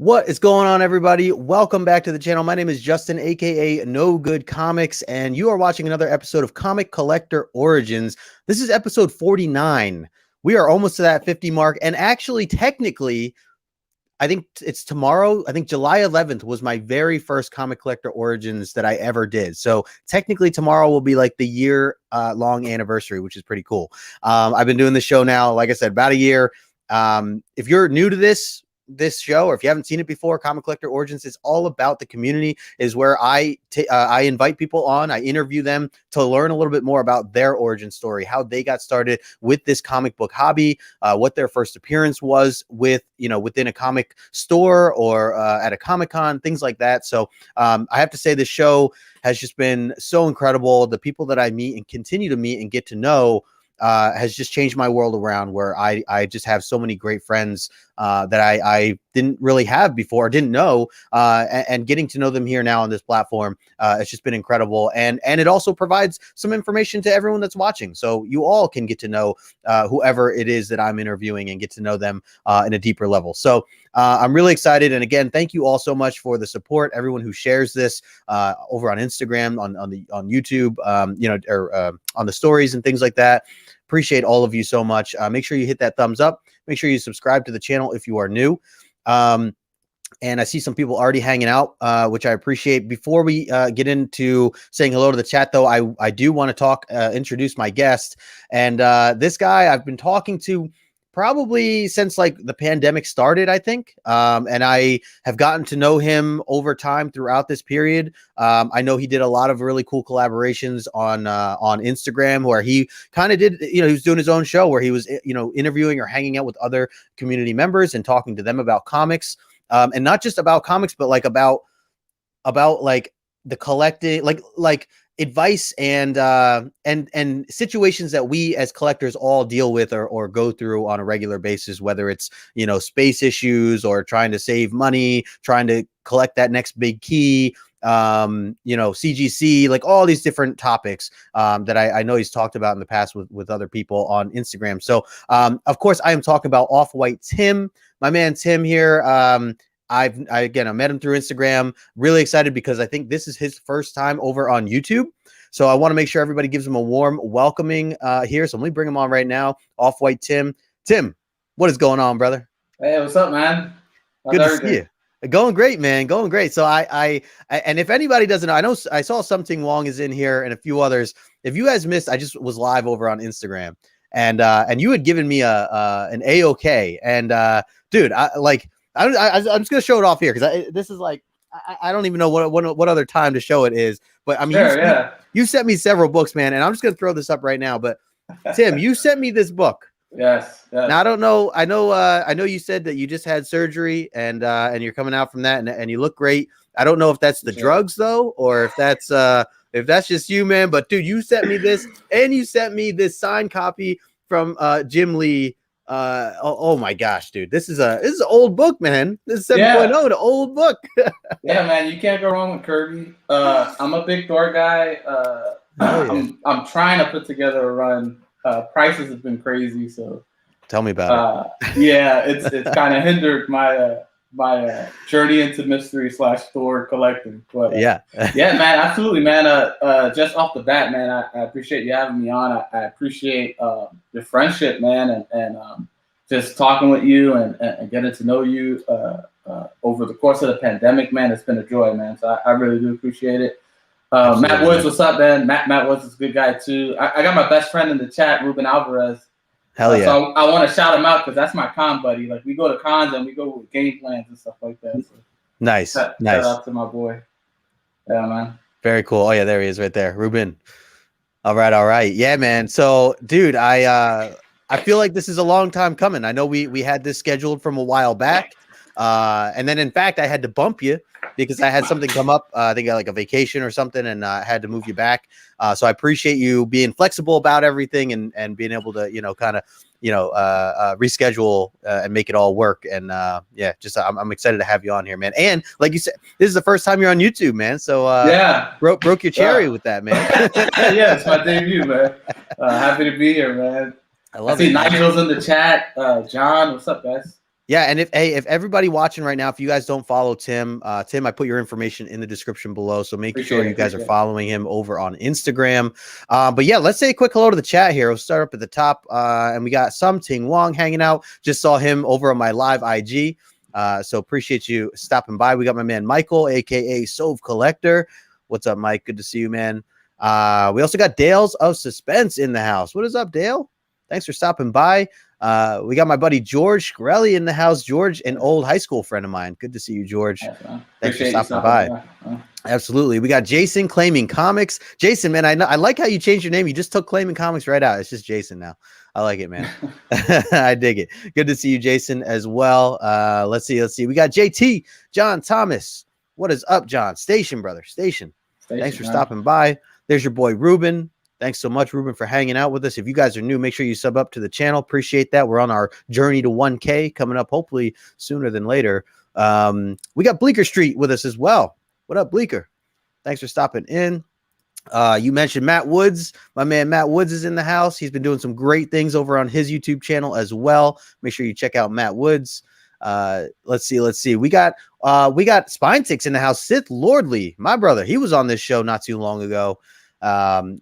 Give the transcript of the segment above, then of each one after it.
What is going on, everybody? Welcome back to the channel. My name is Justin, aka No Good Comics, and you are watching another episode of Comic Collector Origins. This is episode 49. We are almost to that 50 mark, and actually, technically, I think it's tomorrow. I think July 11th was my very first Comic Collector Origins that I ever did. So technically, tomorrow will be like the year-long anniversary, which is pretty cool. I've been doing this show now, like I said, about a year. If you're new to this show, or if you haven't seen it before, Comic Collector Origins is all about the community. Is where I invite people on, I interview them to learn a little bit more about their origin story, how they got started with this comic book hobby, what their first appearance was with, within a comic store or at a Comic-Con, things like that. So I have to say this show has just been so incredible. The people that I meet and continue to meet and get to know has just changed my world around, where I just have so many great friends that I didn't really have before, didn't know, and getting to know them here now on this platform, it's just been incredible. And it also provides some information to everyone that's watching. So you all can get to know whoever it is that I'm interviewing and get to know them in a deeper level. So I'm really excited. And again, thank you all so much for the support. Everyone who shares this over on Instagram, on YouTube, or on the stories and things like that. Appreciate all of you so much. Make sure you hit that thumbs up. Make sure you subscribe to the channel if you are new. And I see some people already hanging out, which I appreciate. Before we get into saying hello to the chat, though, I do want to introduce my guest. And this guy I've been talking to probably since like the pandemic started, I think. And I have gotten to know him over time throughout this period. I know he did a lot of really cool collaborations on Instagram, where he kind of did, he was doing his own show where he was, interviewing or hanging out with other community members and talking to them about comics. And not just about comics, but like about like the collecting, like advice and situations that we as collectors all deal with or go through on a regular basis, whether it's, space issues or trying to save money, trying to collect that next big key, CGC, like all these different topics that I know he's talked about in the past with other people on Instagram. So, of course, I am talking about Off-White Tim, my man Tim here. I met him through Instagram. Really excited because I think this is his first time over on YouTube. So I want to make sure everybody gives him a warm welcoming here. So let me bring him on right now. Off-White Tim. Tim, what is going on, brother? Hey, what's up, man? Good to see you. Going great, man. Going great. So I and if anybody doesn't know, I know I saw Something Wong is in here and a few others. If you guys missed, I just was live over on Instagram, and you had given me an A-OK. And dude, I'm just gonna show it off here because this is like I don't even know what other time to show it is. But I mean, sure, you sent me several books, man, and I'm just gonna throw this up right now. But Tim, you sent me this book. Yes. Now I don't know. I know you said that you just had surgery and you're coming out from that and you look great. I don't know if that's the drugs though, or if that's just you, man. But dude, you sent me this, and you sent me this signed copy from Jim Lee. Oh my gosh, dude, this is an old book, man. This is 7.0, the old book. Yeah, man, you can't go wrong with Kirby. I'm a big Thor guy. I'm trying to put together a run. Prices have been crazy, so tell me about it. Yeah, it's kind of hindered my journey into mystery / Thor collecting. But yeah, man, absolutely, man. Just off the bat, man, I appreciate you having me on. I appreciate your friendship, man, and just talking with you and getting to know you over the course of the pandemic, man. It's been a joy, man. So I really do appreciate it. Matt Woods, what's up, man? Matt Woods is a good guy too. I got my best friend in the chat, Ruben Alvarez. Hell yeah! So I want to shout him out because that's my con buddy. Like, we go to cons and we go with game plans and stuff like that. So nice. Shout out to my boy. Yeah, man. Very cool. Oh yeah, there he is, right there, Ruben. All right. Yeah, man. So, dude, I feel like this is a long time coming. I know we had this scheduled from a while back, and then in fact I had to bump you because I had something come up. I think like a vacation or something, and I had to move you back. So I appreciate you being flexible about everything and being able to, reschedule and make it all work. And I'm excited to have you on here, man. And like you said, this is the first time you're on YouTube, man. So broke your cherry with that, man. Yeah, it's my debut, man. Happy to be here, man. I see Nigel's in the chat. John, what's up, guys? Yeah, and if everybody watching right now, if you guys don't follow Tim, Tim, I put your information in the description below, so make sure you guys are following him over on Instagram. But yeah, let's say a quick hello to the chat here. We'll start up at the top, and we got some Ting Wong hanging out. Just saw him over on my live IG, so appreciate you stopping by. We got my man Michael, aka Sove Collector. What's up, Mike? Good to see you, man. We also got Dales of Suspense in the house. What is up, Dale? Thanks for stopping by. We got my buddy George Shkreli in the house. George, an old high school friend of mine. Good to see you, George. Thanks for stopping by. Absolutely. We got Jason Claiming Comics. Jason, man, I like how you changed your name. You just took Claiming Comics right out. It's just Jason now. I like it, man. I dig it. Good to see you, Jason, as well. Let's see. We got JT, John Thomas. What is up, John? Station, brother. Station. Thanks for stopping by. There's your boy Ruben. Thanks so much, Ruben, for hanging out with us. If you guys are new, make sure you sub up to the channel. Appreciate that. We're on our journey to 1K coming up, hopefully sooner than later. We got Bleecker Street with us as well. What up, Bleecker? Thanks for stopping in. You mentioned Matt Woods. My man Matt Woods is in the house. He's been doing some great things over on his YouTube channel as well. Make sure you check out Matt Woods. Let's see. We got SpineTicks in the house. Sith Lordly, my brother. He was on this show not too long ago.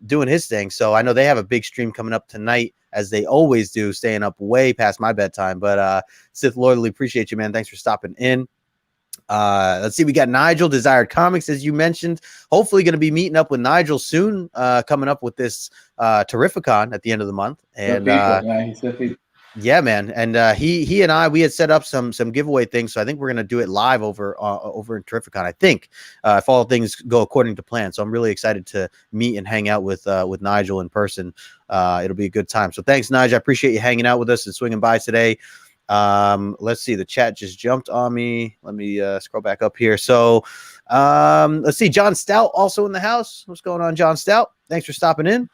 Doing his thing. So I know they have a big stream coming up tonight, as they always do, staying up way past my bedtime. But Sith Lordly, appreciate you, man. Thanks for stopping in. Let's see. We got Nigel, Desired Comics, as you mentioned. Hopefully going to be meeting up with Nigel soon, coming up with this Terrificon at the end of the month. And yeah, man. And he and I, we had set up some giveaway things. So I think we're going to do it live over in Terrificon, I think, if all things go according to plan. So I'm really excited to meet and hang out with Nigel in person. It'll be a good time. So thanks, Nigel. I appreciate you hanging out with us and swinging by today. Let's see. The chat just jumped on me. Let me scroll back up here. So let's see. John Stout also in the house. What's going on, John Stout? Thanks for stopping in.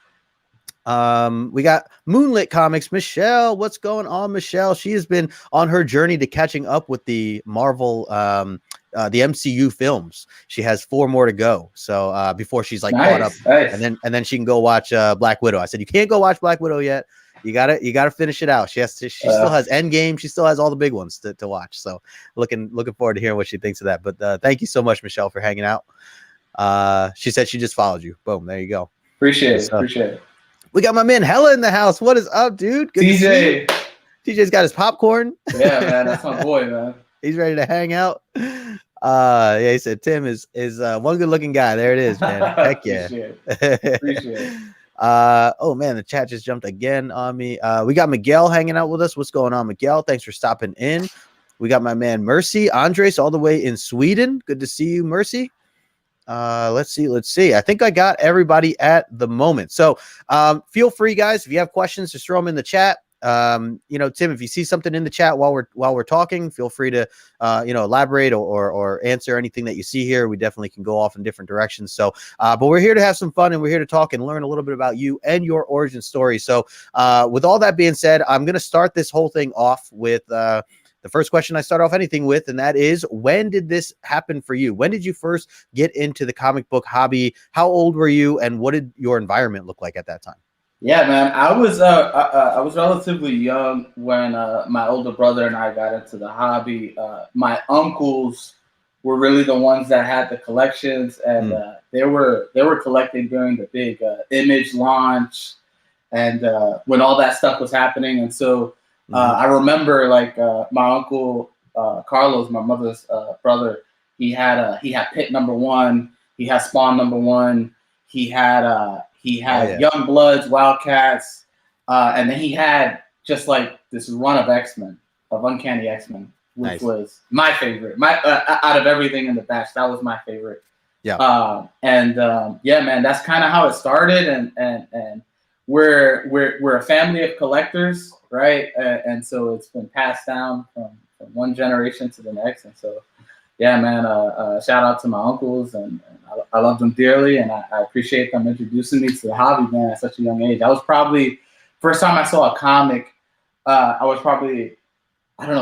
We got Moonlit Comics. Michelle, what's going on, Michelle? She has been on her journey to catching up with the Marvel, the MCU films. She has 4 more to go. So before she's like caught up, and then she can go watch Black Widow. I said you can't go watch Black Widow yet. You gotta finish it out. She still has Endgame. She still has all the big ones to watch. So looking forward to hearing what she thinks of that. But thank you so much, Michelle, for hanging out. She said she just followed you. Boom, there you go. Appreciate it. We got my man Hella in the house. What is up, dude? Good TJ. TJ's got his popcorn. Yeah, man. That's my boy, man. He's ready to hang out. Yeah, he said Tim is one good looking guy. There it is, man. Heck yeah. Appreciate it. Oh man, the chat just jumped again on me. We got Miguel hanging out with us. What's going on, Miguel? Thanks for stopping in. We got my man Mercy Andres all the way in Sweden. Good to see you, Mercy. Let's see. I think I got everybody at the moment. So feel free, guys, if you have questions, just throw them in the chat. Tim, if you see something in the chat while we're talking, feel free to elaborate or answer anything that you see here. We definitely can go off in different directions. So but we're here to have some fun, and we're here to talk and learn a little bit about you and your origin story. So with all that being said, I'm going to start this whole thing off with the first question I start off anything with, and that is, when did this happen for you? When did you first get into the comic book hobby? How old were you, and what did your environment look like at that time? Yeah, man, I was relatively young when my older brother and I got into the hobby. My uncles were really the ones that had the collections, and they were collecting during the big Image launch, and when all that stuff was happening, and so. I remember my uncle Carlos, my mother's brother. He had Pit #1. He had Spawn #1. He had Young Bloods, Wildcats, and then he had just like this run of X-Men, of Uncanny X-Men, which was my favorite. Out of everything in the batch, that was my favorite. Yeah. Yeah, man, that's kind of how it started, and we're a family of collectors. Right. And so it's been passed down from one generation to the next. And so, yeah, man, shout out to my uncles, and I love them dearly. And I appreciate them introducing me to the hobby, man, at such a young age. I was probably, first time I saw a comic, I was probably,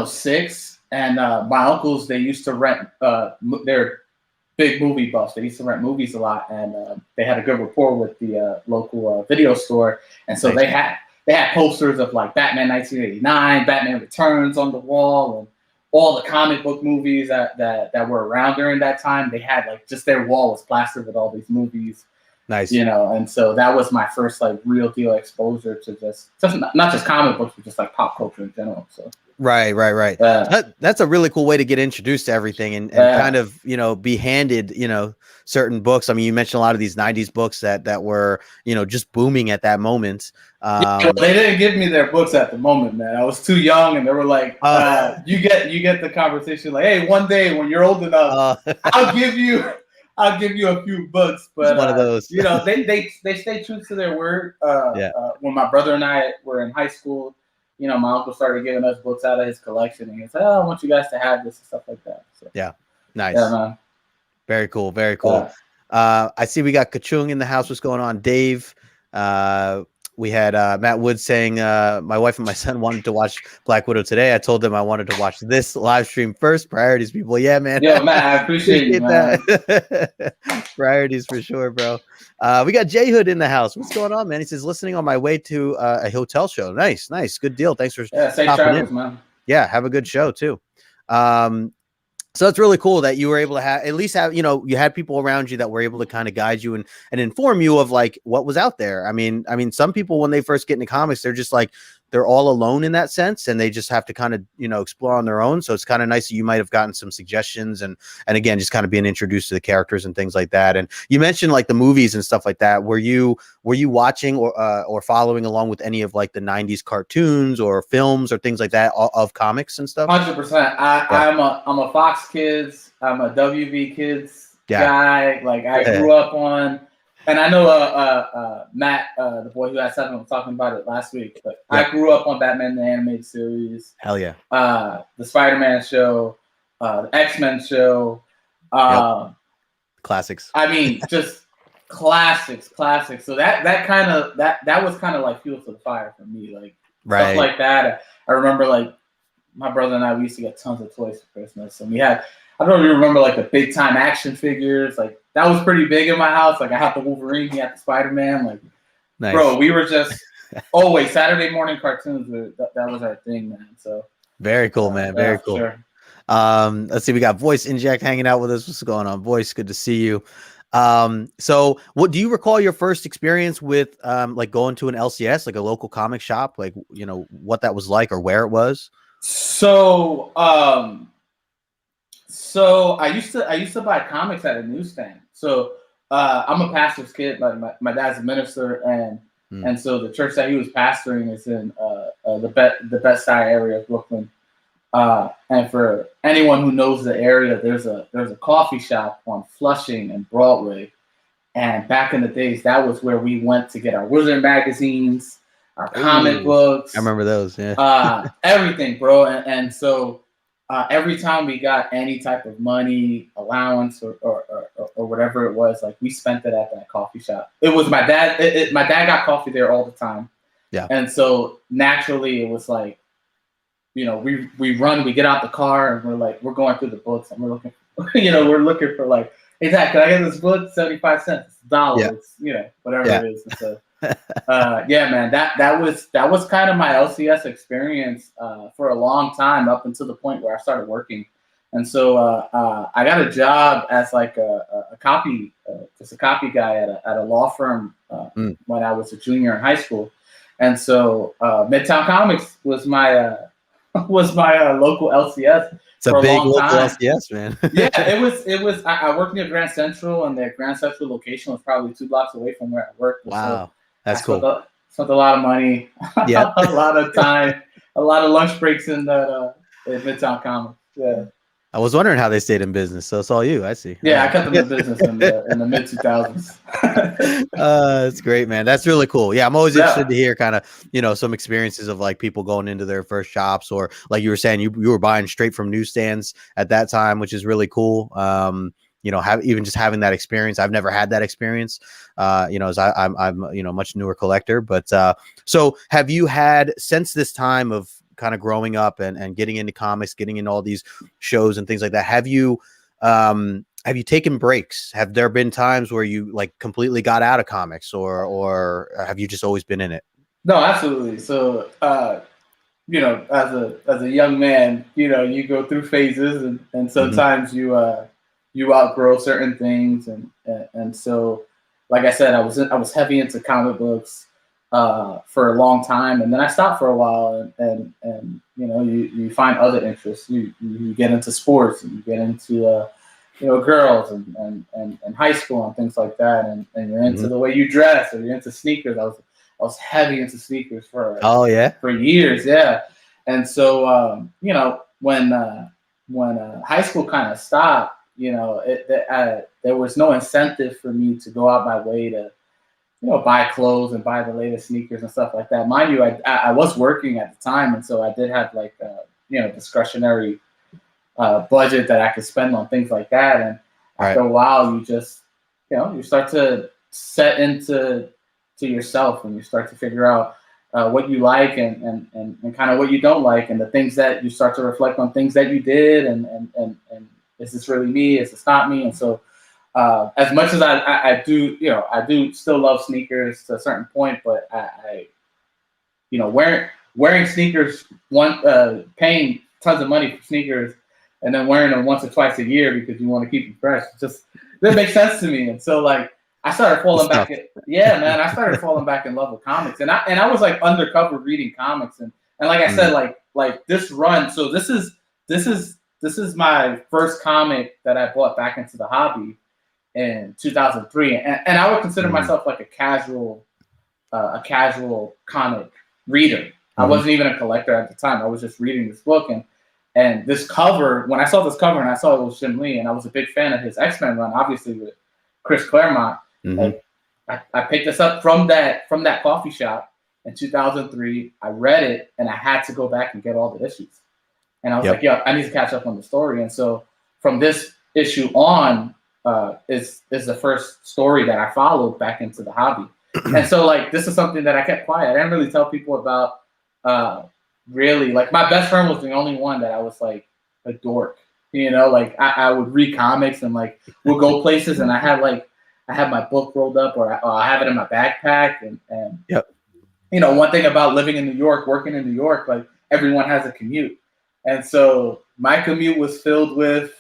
6. And my uncles, they used to rent, they're big movie buffs. They used to rent movies a lot. And they had a good rapport with the local video store. And so they had posters of like Batman 1989, Batman Returns on the wall, all the comic book movies that were around during that time. They had like just their wall was plastered with all these movies. Nice. You know, and so that was my first like real deal exposure to just not just comic books, but just like pop culture in general. So Right. That's a really cool way to get introduced to everything and kind of, you know, be handed, you know, certain books. I mean, you mentioned a lot of these 90s books that were, you know, just booming at that moment. They didn't give me their books at the moment, man. I was too young, and they were like, you get the conversation like, hey, one day when you're old enough, I'll give you a few books. But one of those. you know, they stay true to their word. When my brother and I were in high school, you know, my uncle started giving us books out of his collection, and he said, "Oh, I want you guys to have this and stuff like that." So, yeah, nice. Yeah, man. Very cool. Very cool. I see we got Cajun in the house. What's going on, Dave? We had Matt Wood saying, my wife and my son wanted to watch Black Widow today. I told them I wanted to watch this live stream first. Priorities, people. Yeah, man. Yeah, man. I appreciate you, man. That. Priorities for sure, bro. We got J Hood in the house. What's going on, man? He says, listening on my way to a hotel show. Nice. Good deal. Thanks for safe travels, man. Yeah, have a good show too. So it's really cool that you were able to at least have, you know, you had people around you that were able to kind of guide you and inform you of like what was out there. I mean, some people, when they first get into comics, they're just like, they're all alone in that sense, and they just have to kind of, you know, explore on their own. So it's kind of nice that you might have gotten some suggestions and again, just kind of being introduced to the characters and things like that. And you mentioned like the movies and stuff like that. Were you watching or following along with any of like the 90s cartoons or films or things like that of comics and stuff? 100%. I'm a Fox Kids. I'm a WB Kids guy. Like I grew up on. And I know Matt, the boy who had 7, was talking about it last week, but I grew up on Batman the Animated Series. Hell yeah. The Spider-Man show, the X-Men show. Classics. I mean, just classics. So that was kind of like fuel to the fire for me. Like stuff like that. I remember like my brother and I, we used to get tons of toys for Christmas. And we had, I don't know if you remember like the big time action figures. Like that was pretty big in my house. Like I had the Wolverine, he had the Spider-Man. Like, nice. Bro, we were just always Saturday morning cartoons. That was our thing, man. So very cool, man. Very cool. Sure. Let's see. We got Voice Inject hanging out with us. What's going on, Voice? Good to see you. So what do you recall your first experience with like going to an LCS, like a local comic shop, like, you know, what that was like or where it was? So I used to buy comics at a newsstand. So I'm a pastor's kid. My dad's a minister, and so the church that he was pastoring is in the Bed-Stuy area of Brooklyn. And for anyone who knows the area, there's a coffee shop on Flushing and Broadway. And back in the days, that was where we went to get our Wizard magazines, our comic books. I remember those. Yeah. Everything, bro. And so every time we got any type of money, allowance, or whatever it was, like we spent it at that coffee shop. It was my dad. My dad got coffee there all the time. Yeah. And so naturally, it was like, you know, we get out the car and we're going through the books and we're looking, we're looking for like, hey Dad, can I get this book? 75 cents. It's $1. Yeah. It's, you know, whatever it is. And so, yeah, man, that was kind of my LCS experience for a long time, up until the point where I started working. And so I got a job as like a copy guy at a law firm when I was a junior in high school. And so Midtown Comics was my local LCS. It's a big local LCS, man. Yeah, it was. I worked near Grand Central, and the Grand Central location was probably 2 blocks away from where I worked. Wow, so that's cool. Spent a lot of money, yeah, a lot of time, a lot of lunch breaks in that in Midtown Comics. Yeah. I was wondering how they stayed in business. So it's all you. I see. Yeah, I kept them in business in the mid 2000s. That's great, man. That's really cool. Yeah, I'm always interested to hear kind of, you know, some experiences of like people going into their first shops, or like you were saying, you were buying straight from newsstands at that time, which is really cool. You know, even just having that experience. I've never had that experience. You know, as I'm you know, much newer collector. But so have you had, since this time of kind of growing up and getting into comics, getting into all these shows and things like that, have you taken breaks? Have there been times where you like completely got out of comics, or have you just always been in it? No, absolutely. So you know, as a young man, you know, you go through phases, and sometimes you outgrow certain things, and so, like I said, I was heavy into comic books for a long time, and then I stopped for a while, and you know, you find other interests. You get into sports, and you get into you know, girls, and high school and things like that, and you're into the way you dress, or you're into sneakers. I was heavy into sneakers for for years, yeah. And so you know, when high school kind of stopped, you know, there was no incentive for me to go out my way to, you know, buy clothes and buy the latest sneakers and stuff like that. Mind you, I was working at the time, and so I did have like you know, discretionary budget that I could spend on things like that. And after a while, you just, you know, you start to set into yourself, and you start to figure out what you like, and kind of what you don't like, and the things that you start to reflect on things that you did, and is this really me? Is this not me? And so as much as I do, you know, I do still love sneakers to a certain point, but I you know, wearing sneakers, paying tons of money for sneakers, and then wearing them once or twice a year because you want to keep them fresh, just didn't make sense to me. And so, like, I started falling back. I started falling back in love with comics, and I was like undercover reading comics, and like I said, like this run. So this is my first comic that I bought back into the hobby in 2003, and I would consider myself like a casual comic reader. I wasn't even a collector at the time. I was just reading this book, and this cover. When I saw this cover and I saw it was Jim Lee, and I was a big fan of his X-Men run, obviously with Chris Claremont. Like, I picked this up from that coffee shop in 2003. I read it, and I had to go back and get all the issues. And I was like, I need to catch up on the story. And so from this issue on is the first story that I followed back into the hobby. And so, like, this is something that I kept quiet. I didn't really tell people about. Really, like, my best friend was the only one that I was like a dork. You know, like I would read comics and like we'll go places, and I had my book rolled up, or I have it in my backpack, and you know, one thing about living in New York, working in New York, like, everyone has a commute, and so my commute was filled with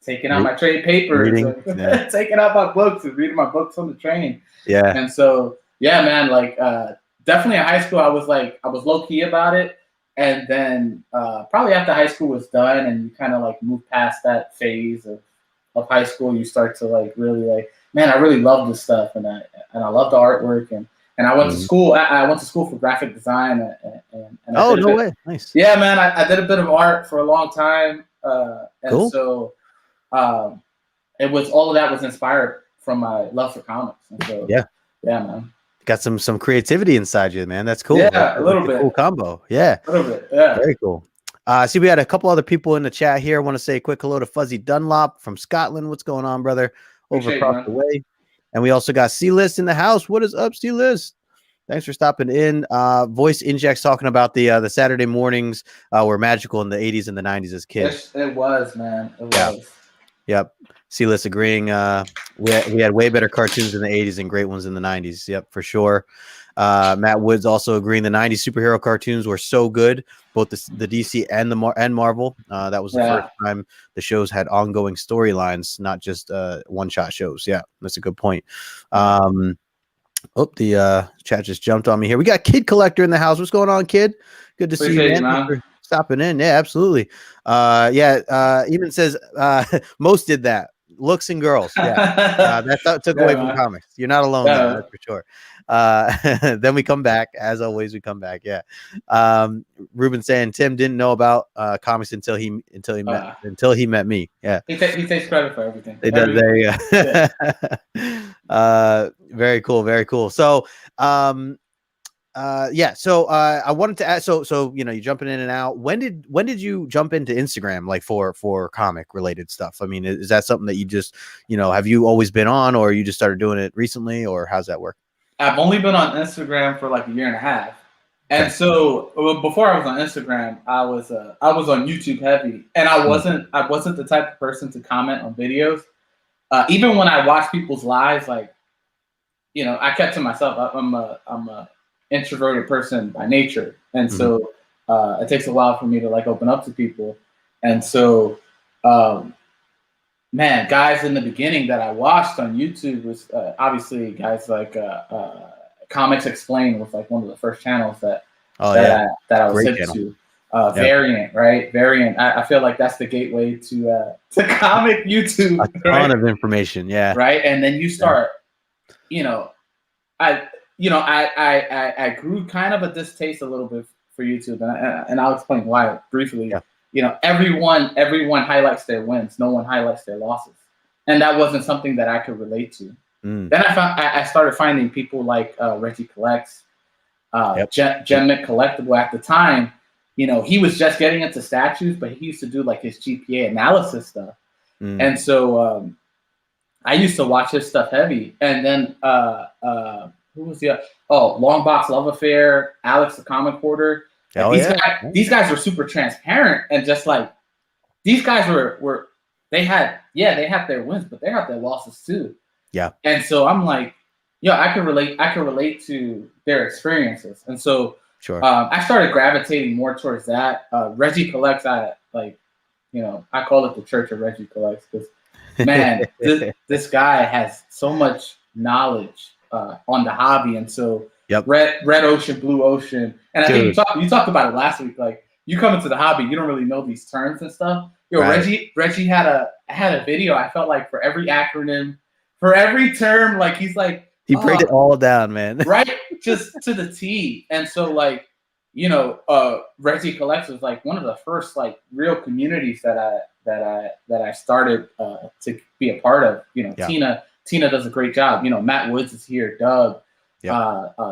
taking out my trade papers, and taking out my books and reading my books on the train. Yeah. And so, yeah, man, like definitely in high school, I was low key about it. And then probably after high school was done and you kind of like move past that phase of high school, you start to like really like, man, I really love this stuff, and I love the artwork, and I went to school. I went to school for graphic design, and oh, no way, nice. Yeah, man, I did a bit of art for a long time, and so it was all of that was inspired from my love for comics, and so yeah, man. Got some creativity inside you, man. That's cool. Yeah, that's a little bit. Cool combo. Yeah, a little bit. Yeah, very cool. See, we had a couple other people in the chat here. I want to say a quick hello to Fuzzy Dunlop from Scotland. What's going on, brother? Over across the way. And we also got C-List in the house. What is up, C-List? Thanks for stopping in. Voice Inject's talking about the Saturday mornings were magical in the 80s and the 90s as kids. It was, man. It was. Yep. C-List agreeing. We had way better cartoons in the 80s and great ones in the 90s. Yep, for sure. Matt Woods also agreeing the 90s superhero cartoons were so good, both the DC and Marvel. That was the first time the shows had ongoing storylines, not just one-shot shows. Yeah, that's a good point. The chat just jumped on me here. We got Kid Collector in the house. What's going on, Kid? Good to see you, man. Stopping in. Yeah, absolutely. Even says most did that. Looks and girls. Yeah. That took away from comics. You're not alone there, that's for sure. Then we come back. As always, we come back. Yeah. Ruben saying Tim didn't know about comics until he met me. Yeah. He takes credit for everything. There you go. Yeah. Very cool. Very cool. So I wanted to ask, so you know, you're jumping in and out. When did you jump into Instagram, like for comic related stuff? I mean, is that something that you just, you know, have you always been on, or you just started doing it recently, or how's that work? I've only been on Instagram for like a year and a half. And so before I was on Instagram, I was on YouTube heavy, and I wasn't the type of person to comment on videos. Even when I watch people's lives, like, you know, I kept to myself. I'm a introverted person by nature, and so it takes a while for me to like open up to people. And so, man, guys in the beginning that I watched on YouTube was obviously guys like Comics Explained was like one of the first channels that I was Great hip channel. to. Variant, right? Variant. I feel like that's the gateway to comic YouTube. A ton of information, yeah. Right, and then you start, I grew kind of a distaste a little bit for YouTube, and I'll explain why briefly. Yeah. Everyone highlights their wins. No one highlights their losses, and that wasn't something that I could relate to. Then I started finding people like Reggie Collects, Gemmint Collectible at the time. He was just getting into statues, but he used to do like his GPA analysis stuff. And so I used to watch his stuff heavy. And then who was the Long Box Love Affair, Alex the Comic Hoarder. These guys were super transparent, and just like these guys were they had their wins, but they had their losses too. Yeah. And so I'm like, I can relate to their experiences. And so I started gravitating more towards that. Reggie Collects, I call it the Church of Reggie Collects, because man, this guy has so much knowledge on the hobby. And so red ocean, blue ocean. And I think you talked about it last week. Like, you come into the hobby, you don't really know these terms and stuff. Reggie had a video. I felt like for every acronym, for every term, like he's like, he breaks it all down, man. Right, just to the T. And so like, Reggie Collects was like one of the first like real communities that I started to be a part of. Tina does a great job. Matt Woods is here, Doug,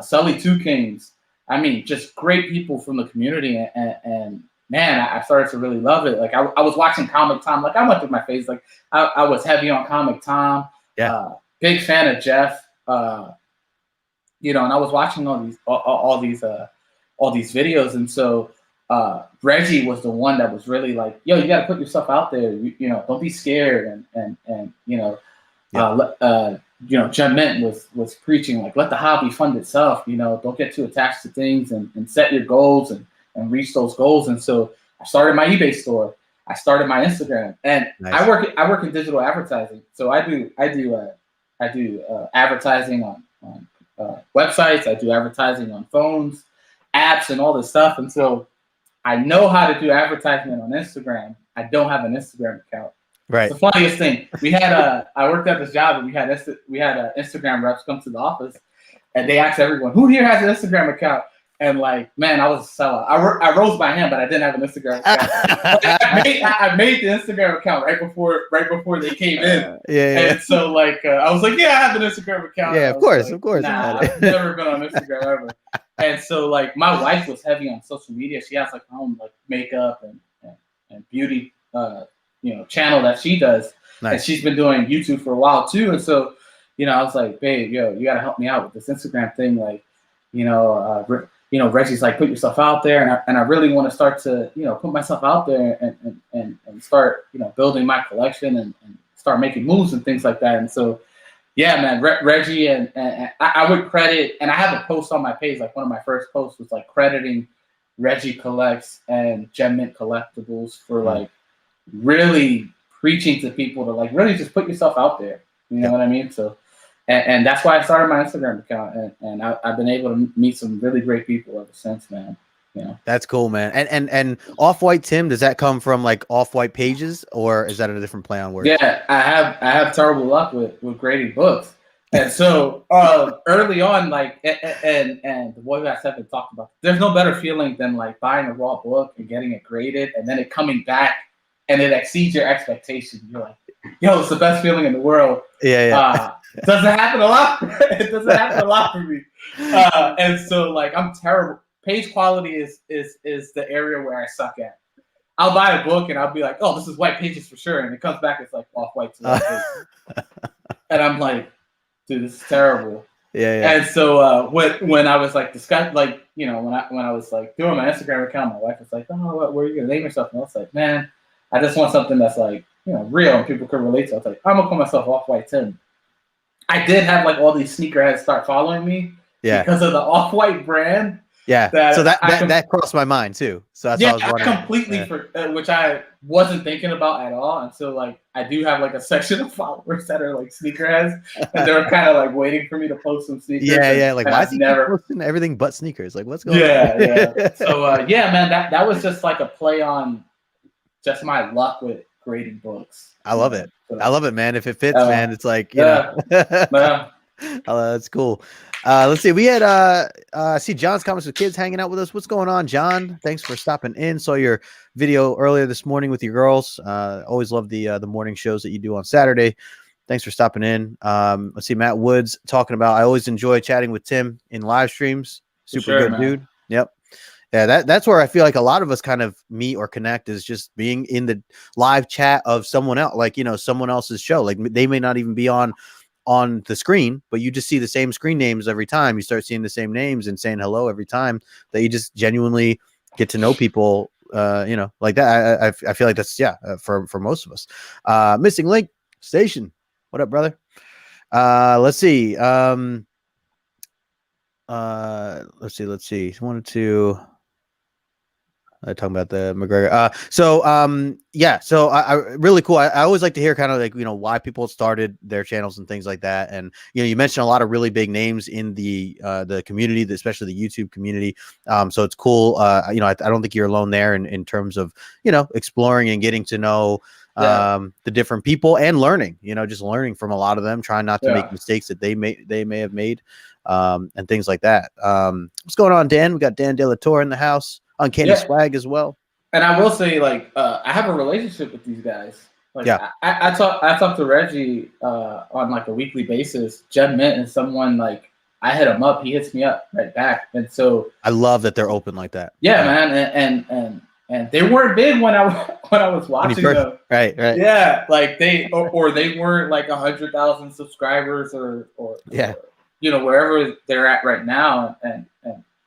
Sully Two Kings. I mean, just great people from the community, and man, I started to really love it. Like I was watching Comic Tom. Like I went through my phase. Like I was heavy on Comic Tom. Big fan of Jeff. And I was watching all these videos, and so Reggie was the one that was really like, yo, you got to put yourself out there. Don't be scared, and Gemmint was preaching like, let the hobby fund itself. Don't get too attached to things, and set your goals and reach those goals. And so I started my eBay store. I started my Instagram, and I work in digital advertising. So I do advertising on websites. I do advertising on phones, apps, and all this stuff. And so I know how to do advertisement on Instagram. I don't have an Instagram account. Right. It's the funniest thing. We had I worked at this job, and we had Instagram reps come to the office, and they asked everyone, who here has an Instagram account? And like, man, I was a sellout. I rose by hand, but I didn't have an Instagram account. I made the Instagram account right before they came in. And so like, I was like, I have an Instagram account. Yeah, of course. Nah, I've never been on Instagram ever. And so like, my wife was heavy on social media. She has like her own like makeup and beauty channel that she does. Nice. And she's been doing YouTube for a while too. And so, I was like, babe, you got to help me out with this Instagram thing. Like, Reggie's like, put yourself out there, and I really want to start to, put myself out there and start, building my collection and start making moves and things like that. And so, man, Reggie and I would credit, and I have a post on my page, like one of my first posts was like crediting Reggie Collects and Gemmint Collectibles for like really preaching to people to like really just put yourself out there. You know what I mean? So. And that's why I started my Instagram account, and I've been able to meet some really great people ever since, man. That's cool, man. And Off-White Tim, does that come from like Off-White pages, or is that a different play on words? Yeah, I have terrible luck with grading books, and so early on, like, and the Boy Who Got Seven talked about, there's no better feeling than like buying a raw book and getting it graded, and then it coming back and it exceeds your expectations. You're like, yo, it's the best feeling in the world. It doesn't happen a lot. It doesn't happen a lot for me. And so like, I'm terrible. Page quality is the area where I suck at. I'll buy a book and I'll be like, oh, this is white pages for sure. And it comes back, it's like off-white to white pages. And I'm like, dude, this is terrible. And so when I was like when I was like doing my Instagram account, my wife was like, oh, where are you gonna name yourself? And I was like, man, I just want something that's like, real and people can relate to. I was like, I'm gonna call myself Off-White Tim. I did have like all these sneakerheads start following me because of the Off-White brand. Yeah. So that crossed my mind too. So that's yeah, what I was wondering. I completely which I wasn't thinking about at all. And so like I do have like a section of followers that are like sneakerheads, and they're kind of like waiting for me to post some sneakers. Yeah. Like why is he posting everything but sneakers? Like what's going on? Yeah. So yeah, man, that was just like a play on just my luck with grading books. I love it. So, I love it, man. If it fits, man, it's like you know. That's cool. Let's see. We had I see John's Comics with Kids hanging out with us. What's going on, John? Thanks for stopping in. Saw your video earlier this morning with your girls. Always love the morning shows that you do on Saturday. Thanks for stopping in. Let's see. Matt Woods talking about. I always enjoy chatting with Tim in live streams. Super good, man. Dude. Yep. Yeah, that's where I feel like a lot of us kind of meet or connect is just being in the live chat of someone else, like, you know, someone else's show. Like they may not even be on the screen, but you just see the same screen names every time. You start seeing the same names and saying hello every time that you just genuinely get to know people, you know, like that. I feel like that's, for most of us. Missing Link Station. What up, brother? Let's see. Let's see. Wanted to... talking about the McGregor. So I really cool. I always like to hear kind of like, you know, why people started their channels and things like that. And, you know, you mentioned a lot of really big names in the community, especially the YouTube community. So it's cool. You know, I don't think you're alone there in terms of, you know, exploring and getting to know the different people and learning, you know, just learning from a lot of them, trying not to make mistakes that they may have made, and things like that. What's going on, Dan? We got Dan De La Torre in the house. Uncanny Swag as well. And I will say, like, I have a relationship with these guys. Like, I talk to Reggie on like a weekly basis. Jen Mint and someone, like, I hit him up, he hits me up right back, and so I love that they're open like that. Yeah, man, and they weren't big when I was watching them. Right. Yeah, like they weren't like 100,000 subscribers or you know, wherever they're at right now, and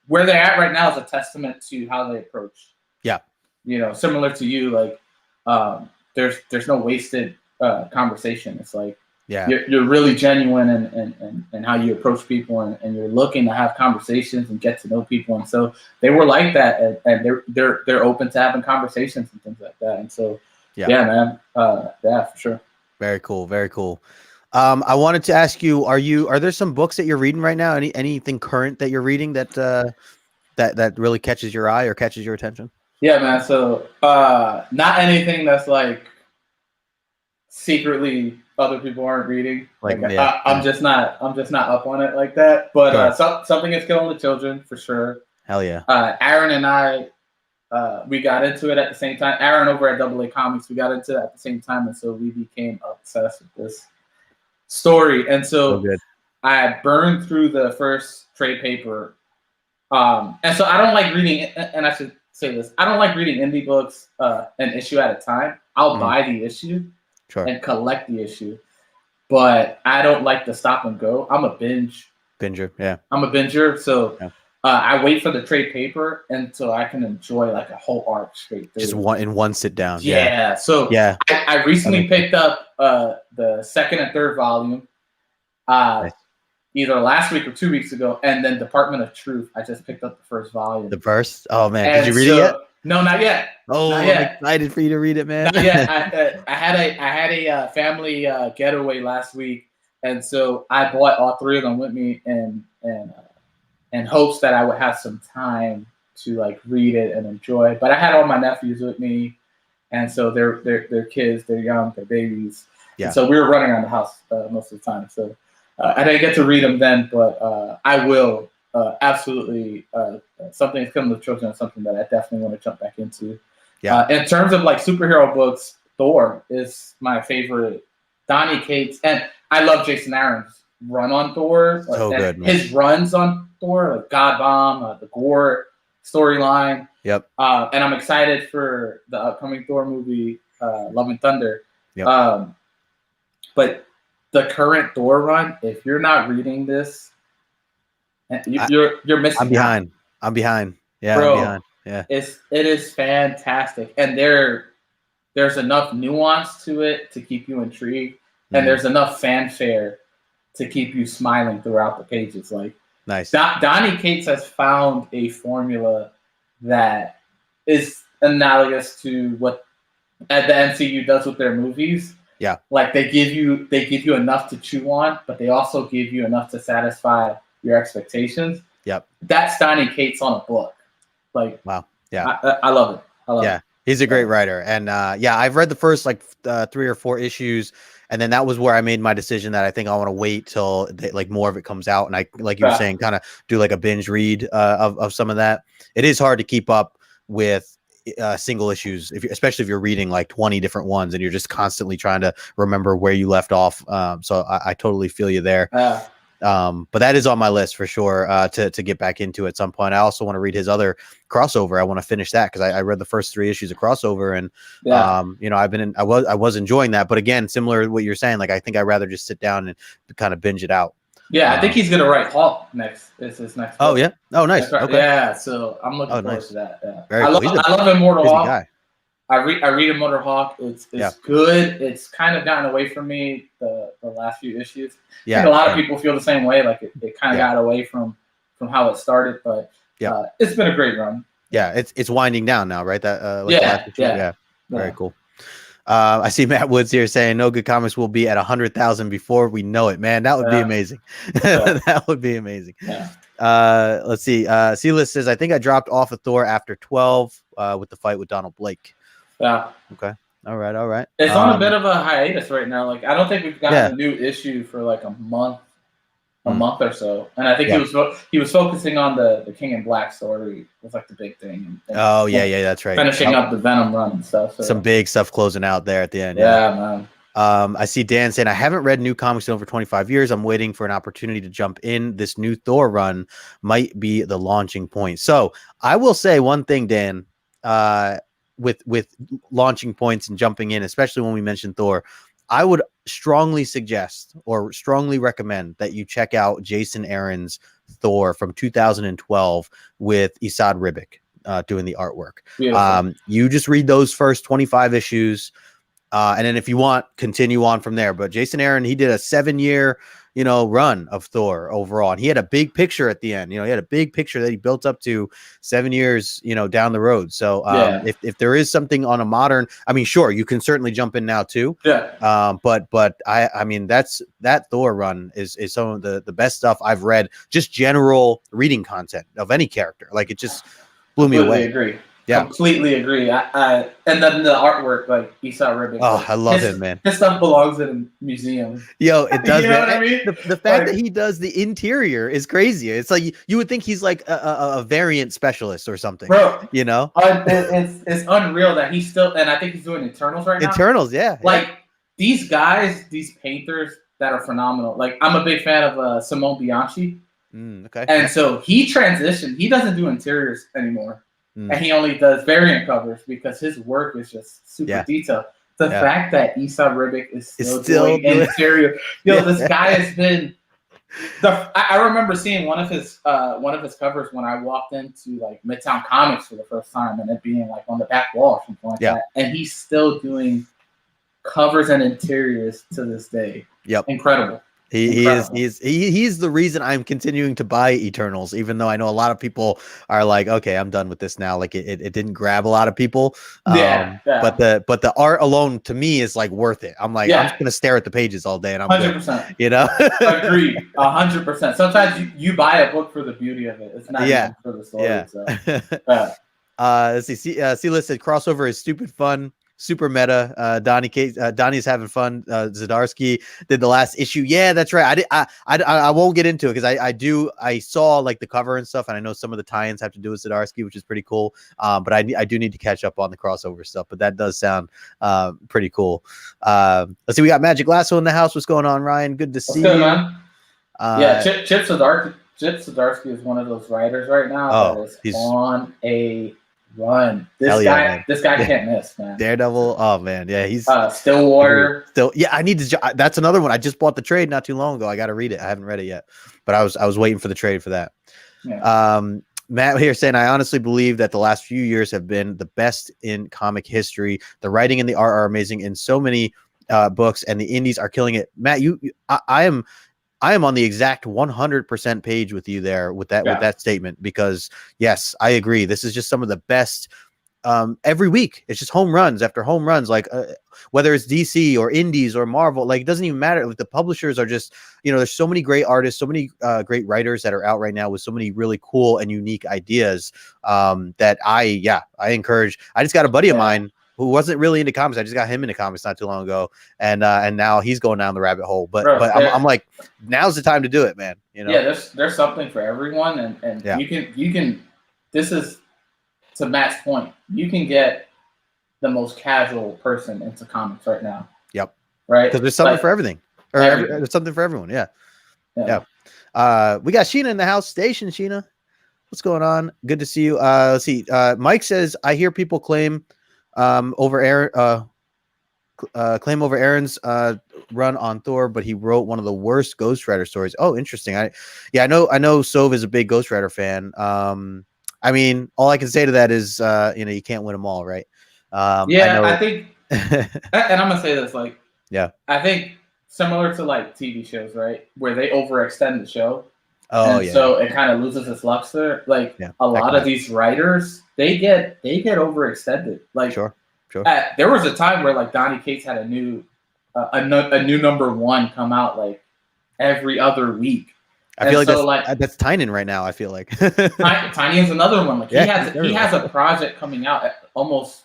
where they're at right now is a testament to how they approach. Yeah. You know, similar to you, like there's no wasted conversation. It's like you're really genuine and how you approach people, and you're looking to have conversations and get to know people. And so they were like that, and they're open to having conversations and things like that. And so man, for sure. Very cool. Very cool. I wanted to ask you, are there some books that you're reading right now? Anything current that you're reading that that really catches your eye or catches your attention? Yeah, man. So not anything that's like secretly other people aren't reading. I'm just not up on it like that. But something is killing the children for sure. Hell yeah. Aaron and I, we got into it at the same time. Aaron over at AA Comics, we got into it at the same time, and so we became obsessed with this story. And so I burned through the first trade paper, and so I don't like reading, and I should say this, I don't like reading indie books an issue at a time. I'll buy the issue and collect the issue, but I don't like to stop and go. I'm a binger. I'm a binger, so I wait for the trade paper, and so I can enjoy like a whole arc straight through. Just one sit down. So I recently picked up the second and third volume, either last week or 2 weeks ago, and then Department of Truth. I just picked up the first volume. The first? Oh man, did you read it yet? No, not yet. Oh, I'm excited for you to read it, man. Not yet. I had a family getaway last week, and so I bought all three of them with me, and hopes that I would have some time to like read it and enjoy. But I had all my nephews with me, and so they're kids, they're young, they're babies. Yeah. And so we were running around the house most of the time. So I didn't get to read them then, but I will absolutely. Something that's coming with children is something that I definitely want to jump back into. Yeah. In terms of like superhero books, Thor is my favorite. Donny Cates, and I love Jason Aaron's run on Thor. So good, man. His runs on Thor, like God Bomb, the Gore storyline. Yep. And I'm excited for the upcoming Thor movie, Love and Thunder. Yep. But the current Thor run, if you're not reading this, you're missing. I'm behind. Yeah, bro, I'm behind. Yeah. It is fantastic, and there's enough nuance to it to keep you intrigued, and there's enough fanfare to keep you smiling throughout the pages. Like Nice. Donny Cates has found a formula that is analogous to what the MCU does with their movies. Yeah. Like they give you enough to chew on, but they also give you enough to satisfy your expectations. Yep. That's Donny Cates on a book. Like, wow. Yeah. I love it. I love it. He's a great writer. And I've read the first like 3 or 4 issues. And then that was where I made my decision that I think I want to wait till like more of it comes out. And I, like you were saying, kind of do like a binge read of some of that. It is hard to keep up with single issues, especially if you're reading like 20 different ones and you're just constantly trying to remember where you left off. So I totally feel you there. But that is on my list for sure to get back into at some point. I also want to read his other crossover. I want to finish that because I read the first 3 issues of crossover, and you know, I was enjoying that. But again, similar to what you're saying, like I think I'd rather just sit down and kind of binge it out. Yeah, I think he's gonna write Hulk next. It's his next book. Oh yeah. Oh nice. Right. Okay. Yeah, so I'm looking forward to that. Yeah. Very cool. I love Immortal Hulk. Guy. I read Immortal Hulk. It's good. It's kind of gotten away from me the last few issues. Yeah. I think a lot of people feel the same way. Like it kind of got away from how it started, but it's been a great run. Yeah, it's winding down now, right? That yeah. Very cool. I see Matt Woods here saying No Good Comics will be at 100,000 before we know it, man. That would be amazing. That would be amazing. Yeah. Let's see. C-List says, I think I dropped off of Thor after 12 with the fight with Donald Blake. Yeah. Okay. All right. It's on a bit of a hiatus right now. Like I don't think we've gotten a new issue for like a month or so. And I think he was focusing on the King in Black story was like the big thing. And that's right. Finishing up the Venom run and stuff. So. Some big stuff closing out there at the end. Yeah, man. I see Dan saying, I haven't read new comics in over 25 years. I'm waiting for an opportunity to jump in. This new Thor run might be the launching point. So I will say one thing, Dan, with launching points and jumping in, especially when we mentioned Thor, I would strongly suggest or strongly recommend that you check out Jason Aaron's Thor from 2012 with Esad Ribic doing the artwork. You just read those first 25 issues. And then if you want, continue on from there. But Jason Aaron, he did a 7-year, run of Thor overall. And he had a big picture at the end. He had a big picture that he built up to 7 years, down the road. So if there is something on a modern, I mean, sure, you can certainly jump in now too. Yeah. But I mean, that Thor run is some of the best stuff I've read, just general reading content of any character. Like it just blew me away. Agree. Yeah, completely agree. And then the artwork, like Esad Ribic. Oh, I love it, man. This stuff belongs in a museum. Yo, it does. You know what I mean? The fact that he does the interior is crazy. It's like you would think he's like a variant specialist or something. Bro, it's unreal that he's still, and I think he's doing Eternals right now. Eternals, yeah. Like these guys, these painters that are phenomenal. Like I'm a big fan of Simone Bianchi. Okay. And so he transitioned. He doesn't do interiors anymore. And he only does variant covers because his work is just super detailed. The fact that Esad Ribic is still doing interior, this guy has been. I remember seeing one of his covers when I walked into like Midtown Comics for the first time, and it being like on the back wall or something like that. And he's still doing covers and interiors to this day. Yep, incredible. He's the reason I'm continuing to buy Eternals, even though I know a lot of people are like, okay, I'm done with this now. Like it didn't grab a lot of people. But the art alone to me is like worth it. I'm like, I'm just gonna stare at the pages all day and I'm 100%. Good, Agreed. 100%. Sometimes you buy a book for the beauty of it. It's not even for the story. Yeah. Let's see. C-List said crossover is stupid fun. Super meta. Donnie's having fun. Zdarsky did the last issue. Yeah, that's right. I won't get into it because I saw like the cover and stuff, and I know some of the tie-ins have to do with Zdarsky, which is pretty cool. But I do need to catch up on the crossover stuff. But that does sound pretty cool. Let's see. We got Magic Lasso in the house. What's going on, Ryan? Good to see you, man. Chip Zdarsky is one of those writers right now that is on a run. This guy can't miss, man. Daredevil. Oh man, yeah, he's Stillwater. I need to. That's another one. I just bought the trade not too long ago. I got to read it. I haven't read it yet, but I was waiting for the trade for that. Yeah. Matt here saying, I honestly believe that the last few years have been the best in comic history. The writing and the art are amazing in so many books, and the indies are killing it. Matt, I am I am on the exact 100% page with you there with that statement, because yes, I agree. This is just some of the best. Every week it's just home runs after home runs, like whether it's DC or indies or Marvel, like it doesn't even matter. Like the publishers are just, there's so many great artists, so many great writers that are out right now with so many really cool and unique ideas that I encourage. I just got a buddy of mine who wasn't really into comics. I just got him into comics not too long ago, and now he's going down the rabbit hole. But I'm like, now's the time to do it, man. Yeah, there's something for everyone, and you can. This is, to Matt's point, you can get the most casual person into comics right now. Yep. Right. Because there's something for everything, or there's something for everyone. Yeah. We got Sheena in the house. Station Sheena, what's going on? Good to see you. Let's see. Mike says, I hear people claim over Aaron's run on Thor, but he wrote one of the worst Ghost Rider stories. Oh, interesting. I know Sove is a big Ghost Rider fan. I mean, all I can say to that is, you can't win them all, right? I think, and I'm gonna say this, like, I think similar to like TV shows, right, where they overextend the show, so it kind of loses its luster. Like a lot of these writers, they get overextended. Like, sure. There was a time where like Donny Cates had a new #1 come out like every other week. I feel like that's Tynan right now. I feel like Tiny is another one. Like he has a project coming out almost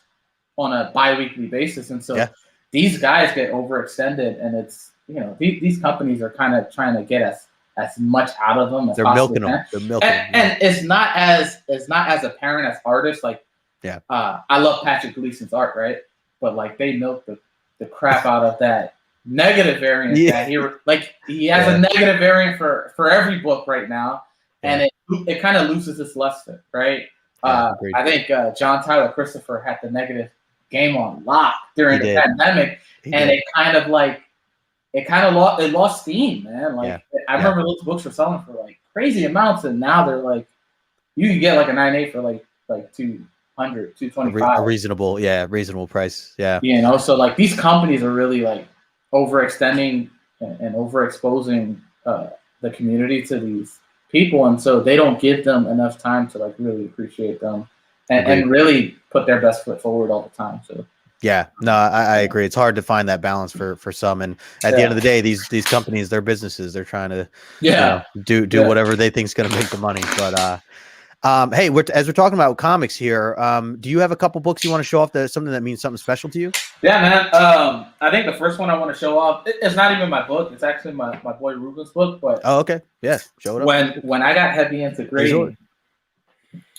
on a bi-weekly basis, and so these guys get overextended, and it's these companies are kind of trying to get as much out of them as they're milking them. They're milking them. And it's not as apparent as artists. Like I love Patrick Gleason's art, right? But like they milk the crap out of that negative variant that he has a negative variant for every book right now, and it kind of loses its luster, right? I think John Tyler Christopher had the negative game on lock during the pandemic, and it lost steam, man. Like I remember those books were selling for like crazy amounts, and now they're like you can get like a 9.8 for like $200, $225. A reasonable price. So like these companies are really like overextending and overexposing the community to these people, and so they don't give them enough time to like really appreciate them and really put their best foot forward all the time. So I agree. It's hard to find that balance for some, and at the end of the day, these companies, their businesses, they're trying to do whatever they think is going to make the money. But hey, as we're talking about comics here, do you have a couple books you want to show off something that means something special to you? Yeah, man. I think the first one I want to show off, it's not even my book. It's actually my boy Ruben's book. But okay. Yeah, show it up. When I got heavy into grading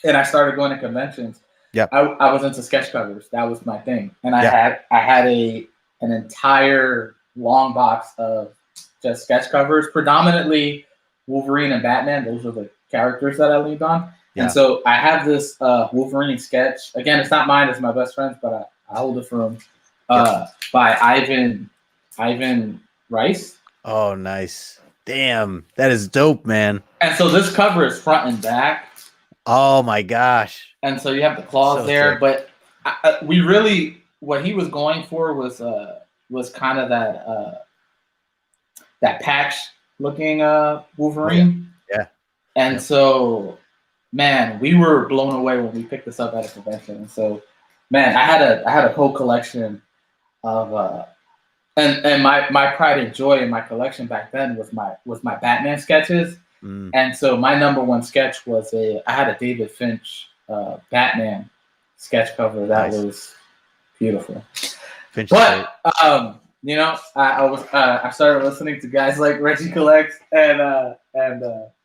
and I started going to conventions, I was into sketch covers. That was my thing. And I had an entire long box of just sketch covers, predominantly Wolverine and Batman. Those were the characters that I leaned on. And so I have this Wolverine sketch. Again, it's not mine, it's my best friend's, but I hold it for him. By Ivan Rice. Oh, nice. Damn, that is dope, man. And so this cover is front and back. Oh my gosh. And so you have the claws there, dope. But we really, what he was going for was kind of that patch looking Wolverine. And so, man, we were blown away when we picked this up at a convention. And so, man, I had a whole collection of and my pride and joy in my collection back then was my Batman sketches. And so my #1 sketch was I had a David Finch Batman sketch cover that was beautiful. But I started listening to guys like Reggie Collects and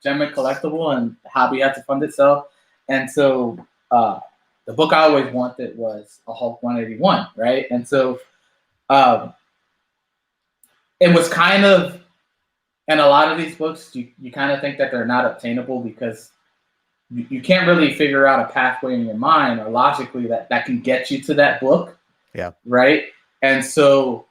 Gem Collectible, and Hobby had to fund itself. And so the book I always wanted was a Hulk 181, right? And so it was kind of, and a lot of these books, you kind of think that they're not obtainable because you can't really figure out a pathway in your mind or logically that can get you to that book. Yeah. Right. And so,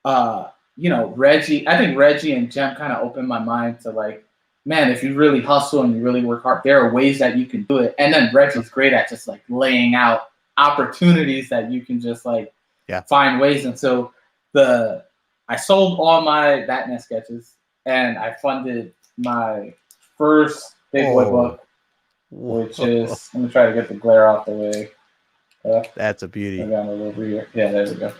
Reggie, I think Reggie and Jem kind of opened my mind to like, man, if you really hustle and you really work hard, there are ways that you can do it. And then Reggie's great at just like laying out opportunities that you can just like find ways. And so I sold all my Batman sketches and I funded my first big boy book, which is, let me try to get the glare out the way. That's a beauty. I got a little here. Yeah, there we go.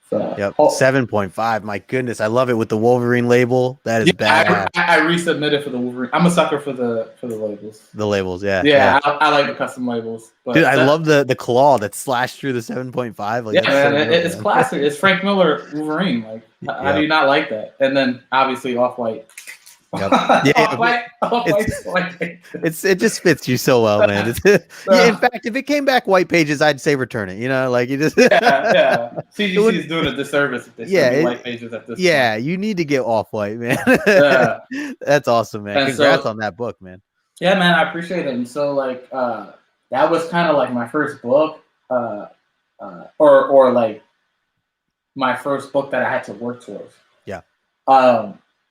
So, yep, 7.5. My goodness, I love it with the Wolverine label. That is badass. I resubmitted for the Wolverine. I'm a sucker for the labels. The labels, yeah. Yeah. I like the custom labels. But dude, I love the claw that slashed through the 7.5. Like, yeah, man, it's classic. It's Frank Miller Wolverine. Like, how do you not like that? And then obviously Off-White. Yep. Yeah, it just fits you so well, man. Yeah, in fact, if it came back white pages, I'd say return it. You know, like you just yeah. CGC is doing a disservice if they send me white pages at this point. You need to get Off-White, man. That's awesome, man. And congrats on that book, man. Yeah, man, I appreciate it. And so like that was kind of like my first book, or like my first book that I had to work towards. Yeah.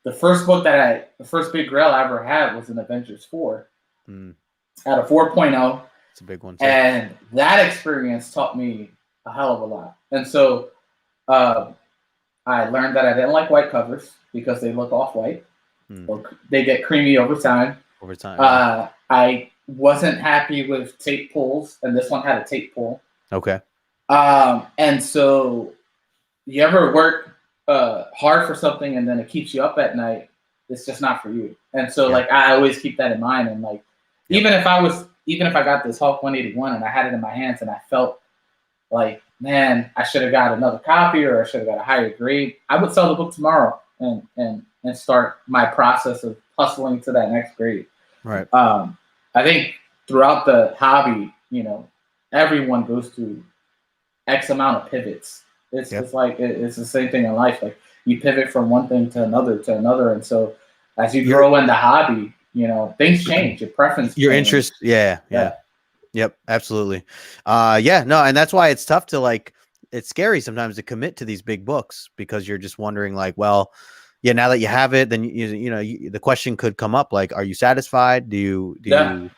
The first book the first big grail I ever had was an Avengers 4. At a 4.0. It's a big one too. And that experience taught me a hell of a lot. And so I learned that I didn't like white covers because they look off-white. Or they get creamy over time. I wasn't happy with tape pulls, and this one had a tape pull. Okay. And so you ever work hard for something and then it keeps you up at night, it's just not for you. And so like I always keep that in mind. And like even if I got this Hulk 181 and I had it in my hands and I felt like, man, I should have got another copy or I should have got a higher grade, I would sell the book tomorrow and start my process of hustling to that next grade. Right. I think throughout the hobby, you know, everyone goes through X amount of pivots. It's just like it's the same thing in life. Like you pivot from one thing to another, and so as you grow in the hobby, you know, things change. Your preference, your interest, yep, absolutely. No, and that's why it's tough to like. It's scary sometimes to commit to these big books because you're just wondering, like, well, yeah, now that you have it, then you know the question could come up, like, are you satisfied? Do you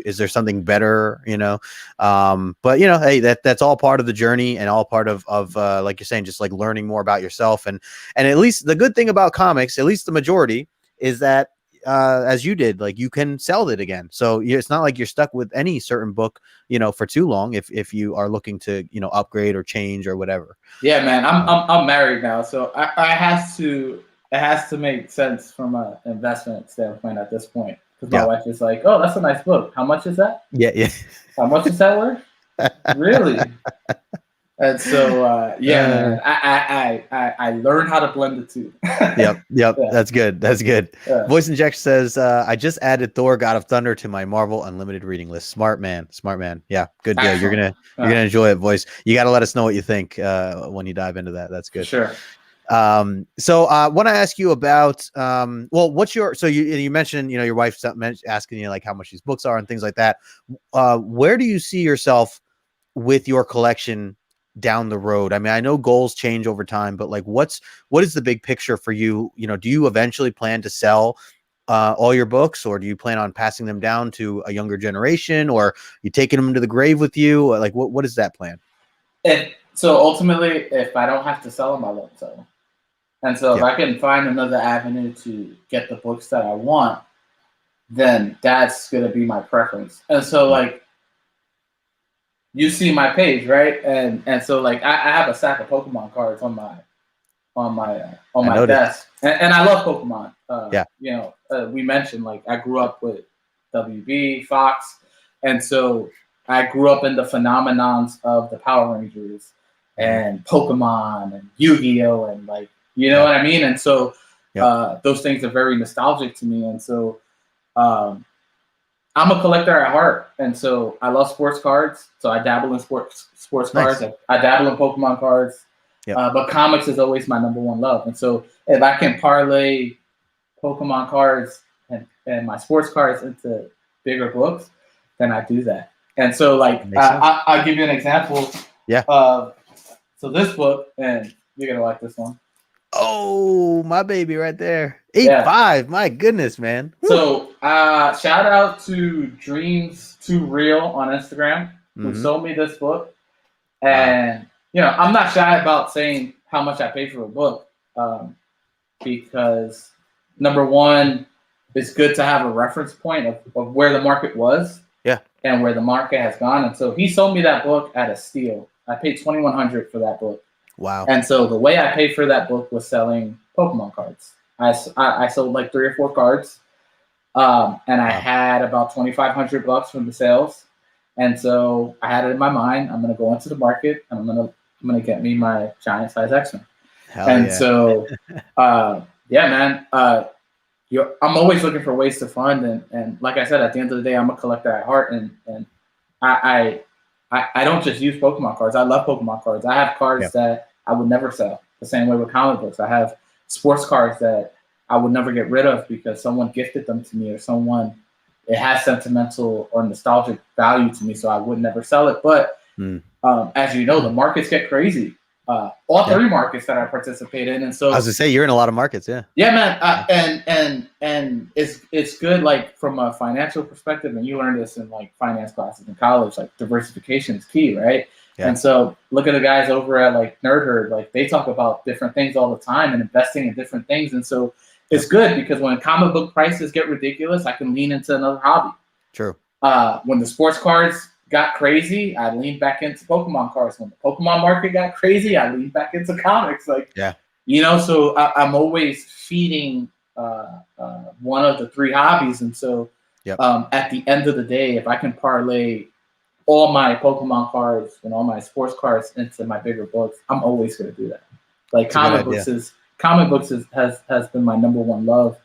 is there something better, you know? But you know, hey, that's all part of the journey and all part of like you're saying, just like learning more about yourself. And at least the good thing about comics, at least the majority, is that as you did, like you can sell it again. So it's not like you're stuck with any certain book, you know, for too long if you are looking to, you know, upgrade or change or whatever. Yeah, man, I'm married now, so it has to make sense from an investment standpoint at this point. Because my wife is like, oh, that's a nice book. How much is that? Yeah. How much is that worth? Really? And so, man, I learned how to blend the two. Yep. That's good. Voice Injection says, I just added Thor: God of Thunder to my Marvel Unlimited reading list. Smart man. Yeah, good deal. You're gonna enjoy it, Voice. You got to let us know what you think when you dive into that. That's good. Sure. So I want to ask you about what's your, so you mentioned, you know, your wife's asking you like how much these books are and things like that. Where do you see yourself with your collection down the road? I mean, I know goals change over time, but like what is the big picture for you? You know, do you eventually plan to sell all your books, or do you plan on passing them down to a younger generation, or you taking them to the grave with you? Like what is that plan? So ultimately, if I don't have to sell them, I won't sell them. And so if I can find another avenue to get the books that I want, then that's going to be my preference. And so like, you see my page, right? And so like, I have a stack of Pokemon cards on my desk, and I love Pokemon. You know, we mentioned like I grew up with WB, Fox, and so I grew up in the phenomenons of the Power Rangers and Pokemon and Yu-Gi-Oh! And like, you know what I mean? And so those things are very nostalgic to me. And so I'm a collector at heart. And so I love sports cards. So I dabble in sports cards. I dabble in Pokemon cards. But comics is always my number one love. And so if I can parlay Pokemon cards and my sports cards into bigger books, then I do that. And so like I'll give you an example. So this book, and you're going to like this one. Oh, my baby right there. 8.5. My goodness, man. Woo. So shout out to Dreams Too Real on Instagram who sold me this book. And you know, I'm not shy about saying how much I paid for a book. because number one, it's good to have a reference point of where the market was, and where the market has gone. And so he sold me that book at a steal. I paid $2,100 for that book. Wow! And so the way I paid for that book was selling Pokemon cards. I sold like 3 or 4 cards, and I had about $2,500 from the sales. And so I had it in my mind, I'm going to go into the market and I'm going to get me my giant size X-Men. So, yeah, man, I'm always looking for ways to fund. And like I said, at the end of the day, I'm a collector at heart. And I don't just use Pokemon cards. I love Pokemon cards. I have cards that I would never sell, the same way with comic books. I have sports cards that I would never get rid of because someone gifted them to me, or it has sentimental or nostalgic value to me, so I would never sell it. But as you know, the markets get crazy. All 3 markets that I participate in, and so I was gonna say you're in a lot of markets, man. And it's good, like from a financial perspective, and you learn this in like finance classes in college. Like diversification is key, right? And so look at the guys over at like Nerd Herd, like they talk about different things all the time and investing in different things, and so it's good because when comic book prices get ridiculous, I can lean into another hobby. True. When the sports cards got crazy, I leaned back into Pokemon cards. When the Pokemon market got crazy, I leaned back into comics. Like, so I'm always feeding one of the 3 hobbies. And so at the end of the day, if I can parlay all my Pokemon cards and all my sports cards into my bigger books, I'm always going to do that. Like comic books has been my number one love,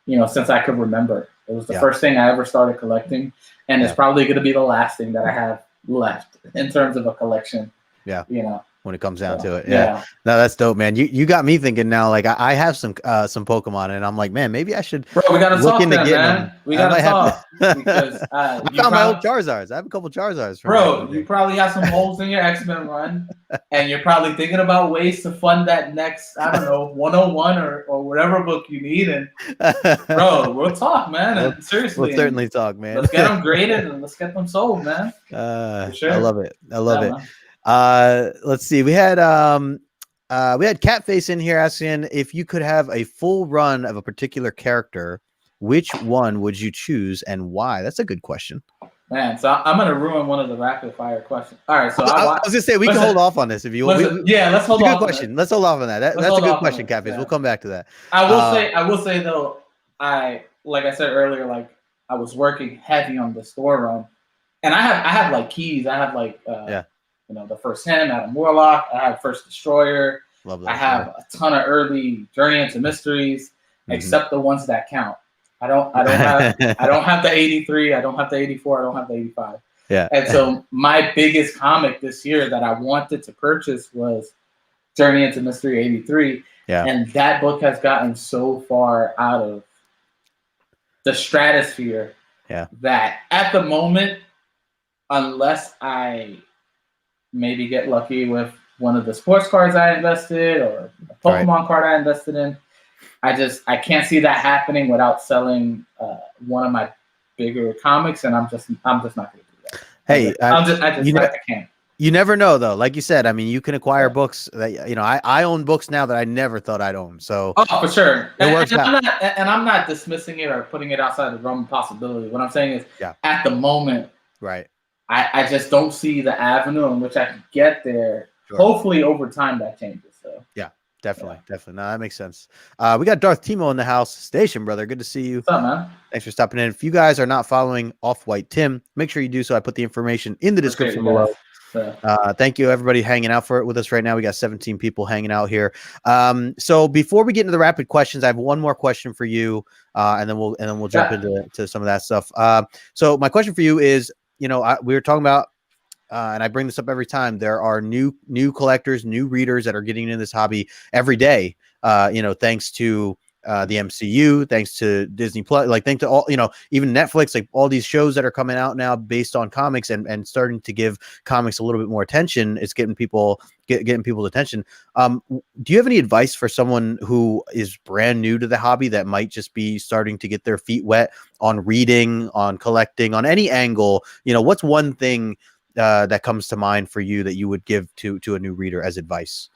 since I could remember. It was the first thing I ever started collecting, and it's probably going to be the last thing that I have left in terms of a collection. When it comes down to it. No, that's dope, man. You got me thinking now. Like I have some Pokemon, and I'm like, man, maybe I should. Bro, we gotta talk then, man. Them. We gotta talk because I found my old Charizards. I have a couple Charizards. Bro, you probably have some holes in your X-Men run, and you're probably thinking about ways to fund that next, I don't know, 101 or whatever book you need. And bro, we'll talk, man. Seriously, we'll certainly talk, man. Let's get them graded and let's get them sold, man. For sure. I love it. Man. Let's see. We had Catface in here asking if you could have a full run of a particular character, which one would you choose and why? That's a good question. Man, so I'm gonna ruin one of the rapid fire questions. All right, so I was gonna say we can hold off on this if you want. Let's hold off. Good question. Let's hold off on that. That's a good question, Catface. Yeah. We'll come back to that. I will say though, like I said earlier, like I was working heavy on the store run, and I have like keys. I have like the first Him, Adam Warlock. I have First Destroyer. I have a ton of early Journey into Mysteries, except the ones that count. I don't have the 83. I don't have the 84. I don't have the 85. Yeah. And so my biggest comic this year that I wanted to purchase was Journey into Mystery 83. Yeah. And that book has gotten so far out of the stratosphere that at the moment, unless I maybe get lucky with one of the sports cards I invested or a Pokemon card I invested in, I can't see that happening without selling one of my bigger comics, and I'm just not going to do that. Hey, I can't. You never know, though. Like you said, I mean, you can acquire books that I own books now that I never thought I'd own. So for sure, it works out. I'm not dismissing it or putting it outside the realm of possibility. What I'm saying is, at the moment, I just don't see the avenue in which I can get there. Sure. Hopefully, over time, that changes. So definitely. No, that makes sense. We got Darth Timo in the house station, brother. Good to see you. What's up, man? Thanks for stopping in. If you guys are not following Off-White Tim, make sure you do so. I put the information in the description below. Thank you, everybody, hanging out with us right now. We got 17 people hanging out here. So before we get into the rapid questions, I have one more question for you, and then we'll jump into some of that stuff. So my question for you is, we were talking about. And I bring this up every time. There are new collectors, new readers that are getting into this hobby every day. Thanks to the MCU, thanks to Disney Plus, like thanks to all, even Netflix, like all these shows that are coming out now based on comics and starting to give comics a little bit more attention. It's getting people's attention. Do you have any advice for someone who is brand new to the hobby that might just be starting to get their feet wet on reading, on collecting, on any angle? What's one thing that comes to mind for you that you would give to a new reader as advice?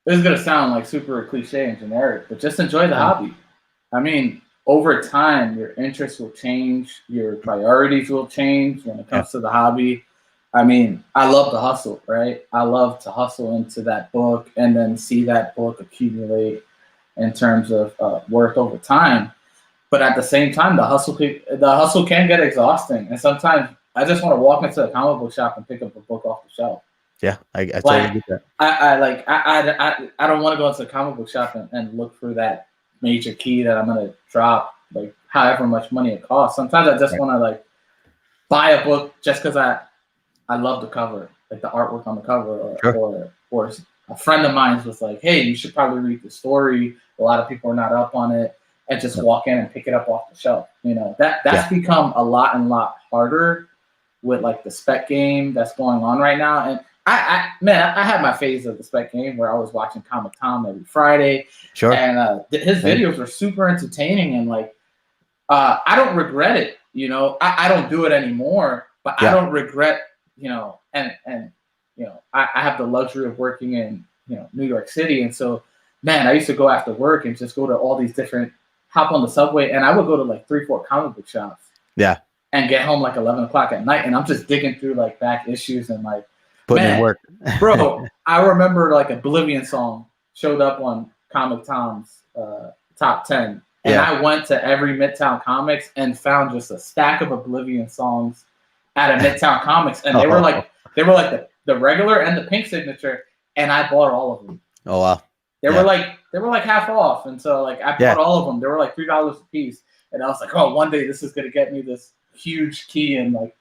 There's this is gonna sound like super cliche and generic, but just enjoy the hobby. I mean, over time, your interests will change, your priorities will change when it comes to the hobby. I mean, I love the hustle, right? I love to hustle into that book and then see that book accumulate in terms of worth over time. But at the same time, the hustle can get exhausting, and sometimes I just want to walk into a comic book shop and pick up a book off the shelf. Yeah, I totally get that. I don't want to go into a comic book shop and look for that major key that I'm gonna drop, like however much money it costs. Sometimes I just want to like buy a book just because I love the cover, like the artwork on the cover, or a friend of mine was like, hey, you should probably read the story. A lot of people are not up on it, and just walk in and pick it up off the shelf. You know, that's become a lot harder with like the spec game that's going on right now. And I had my phase of the spec game where I was watching Comic Tom every Friday. Sure. And his videos were super entertaining, and like I don't regret it. You know, I don't do it anymore, but I don't regret. You know, and you know, I have the luxury of working in, you know, New York City, and so man, I used to go after work and just go to all these different, hop on the subway, and I would go to like 3-4 comic book shops. Yeah. And get home like 11 o'clock at night, and I'm just digging through like back issues and like putting in work. Bro, I remember like Oblivion song showed up on Comic Tom's top 10, and I went to every Midtown Comics and found just a stack of Oblivion songs at a Midtown Comics, and they were like the regular and the pink signature, and I bought all of them. Oh wow! They were like half off, and so like I bought all of them. They were like $3 a piece, and I was like, oh, one day this is gonna get me this huge key, and like,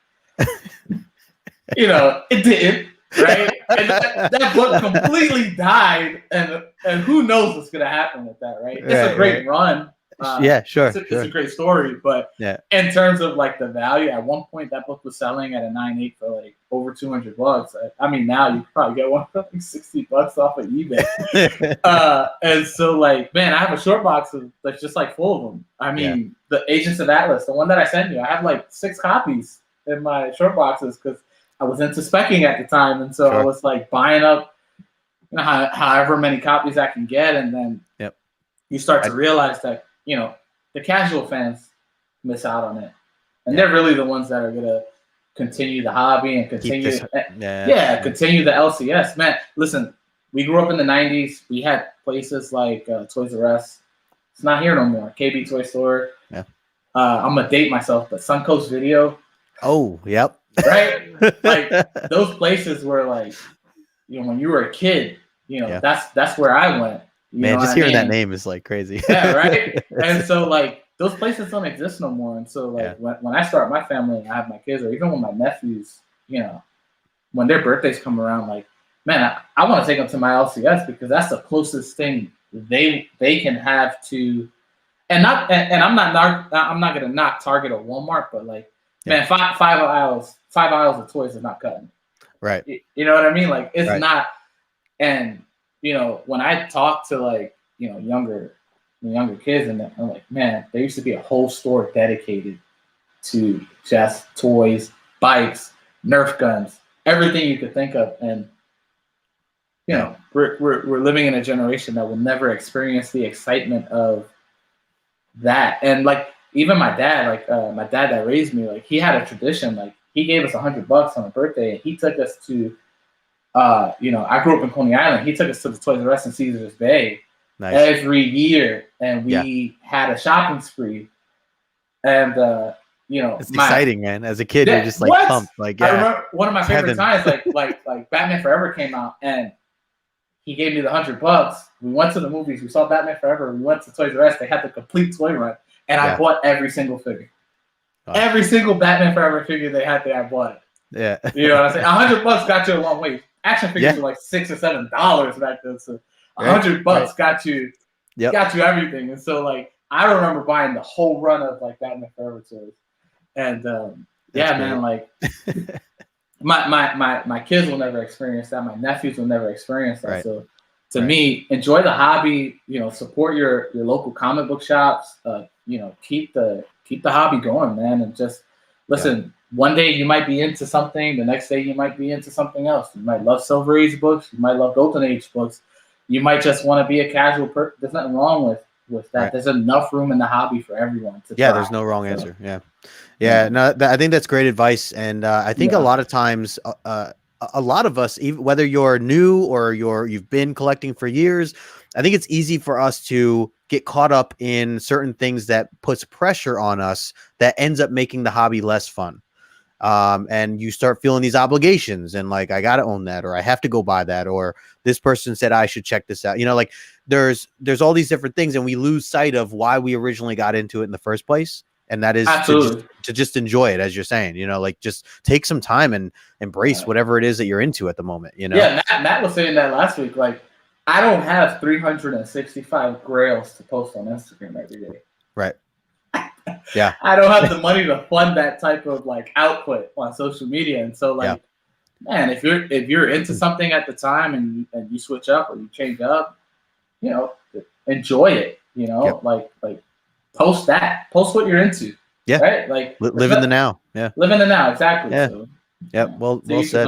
you know, it did, right? And that book completely died, and who knows what's gonna happen with that, right? It's a great run. It's a great story, but in terms of like the value, at one point that book was selling at a 9.8 for like over $200. I mean, now you could probably get one for like $60 off of eBay. And so like, man, I have a short box that's just like full of them. I mean, the Agents of Atlas, the one that I sent you, I have like 6 copies in my short boxes because I was into specking at the time, and so I was like buying up, you know, however many copies I can get, and then you start to realize that, you know, the casual fans miss out on it, and they're really the ones that are gonna continue the hobby and continue, continue the LCS. Man, listen, we grew up in the '90s. We had places like Toys R Us. It's not here no more. KB Toy Store. Yeah. I'm gonna date myself, but Suncoast Video. Oh, yep. Right, like those places were like, you know, when you were a kid, you know, that's where I went. Man, just hearing that name is like crazy. Yeah, right. And so like those places don't exist no more. And so like when I start my family and I have my kids, or even when my nephews, you know, when their birthdays come around, like, man, I want to take them to my LCS because that's the closest thing they can have to, and I'm not gonna knock Target or Walmart, but like, man, five aisles of toys is not cutting. Right. You know what I mean? Like it's not. And you know, when I talk to like, you know, younger kids, and I'm like, man, there used to be a whole store dedicated to just toys, bikes, Nerf guns, everything you could think of. And you know, we're living in a generation that will never experience the excitement of that. And like even my dad, my dad that raised me, like he had a tradition. Like he gave us $100 on a birthday, and he took us to. You know, I grew up in Coney Island. He took us to the Toys R Us in Caesars Bay every year, and we had a shopping spree. And you know, it's exciting, man. As a kid, you're just like pumped. Like, I remember one of my favorite times, like Batman Forever came out, and he gave me the $100. We went to the movies. We saw Batman Forever. We went to Toys R Us. They had the complete toy run, and I bought every single figure. Every single Batman Forever figure they had there, I bought it. Yeah, you know what I'm saying? $100 got you a long way. Action figures were like $6 or $7 back then, so $100 got you everything. And so like I remember buying the whole run of like Batman Forever toys, and man, like my kids will never experience that. My nephews will never experience that. So to me, enjoy the hobby. You know, support your local comic book shops. You know, keep the hobby going, man, and just listen. One day you might be into something, the next day you might be into something else. You might love Silver Age books, you might love Golden Age books. you might just want to be a casual person. There's nothing wrong with that. Right. There's enough room in the hobby for everyone to try. There's no wrong answer. No, I think that's great advice. And I think a lot of times, a lot of us, even whether you're new or you've been collecting for years, I think it's easy for us to get caught up in certain things that puts pressure on us that ends up making the hobby less fun. And you start feeling these obligations and like, I got to own that, or I have to go buy that, or this person said I should check this out. You know, like there's all these different things, and we lose sight of why we originally got into it in the first place. And that is to just enjoy it, as you're saying, you know, like just take some time and embrace whatever it is that you're into at the moment, you know? Yeah, Matt was saying that last week. Like, I don't have 365 grails to post on Instagram every day. Right. Yeah. I don't have the money to fund that type of like output on social media. And so like, man, if you're into something at the time and you switch up or you change up, you know, enjoy it, you know, like post what you're into. Yeah. Right. Like live in the now. Yeah. Live in the now. Exactly. Yeah. So, yep. Well said.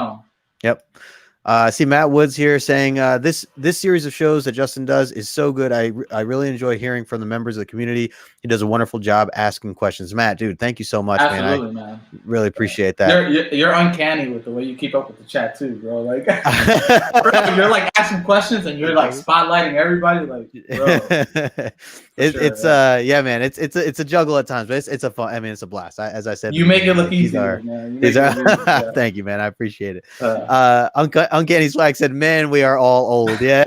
Yep. I see Matt Woods here saying this series of shows that Justin does is so good. I really enjoy hearing from the members of the community. He does a wonderful job asking questions. Matt, dude, thank you so much, man. I really appreciate that. You're uncanny with the way you keep up with the chat too, bro. Like you're like asking questions and you're like spotlighting everybody. Like, bro. It's man. It's a juggle at times, but it's a fun. I mean, it's a blast. As I said, you make it look easy, man. Thank you, man. I appreciate it. Uncanny Swag said, "Man, we are all old." Yeah,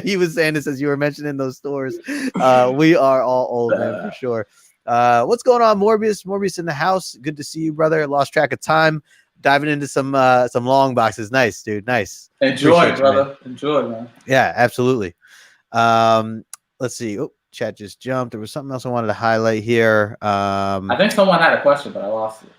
he was saying this as you were mentioning those stores. We are all old, man, for sure. What's going on, Morbius? Morbius in the house. Good to see you, brother. Lost track of time. Diving into some long boxes. Nice, dude. Nice. Enjoy, brother. Enjoy, man. Yeah, absolutely. Let's see. Oh, chat just jumped. There was something else I wanted to highlight here. I think someone had a question, but I lost it.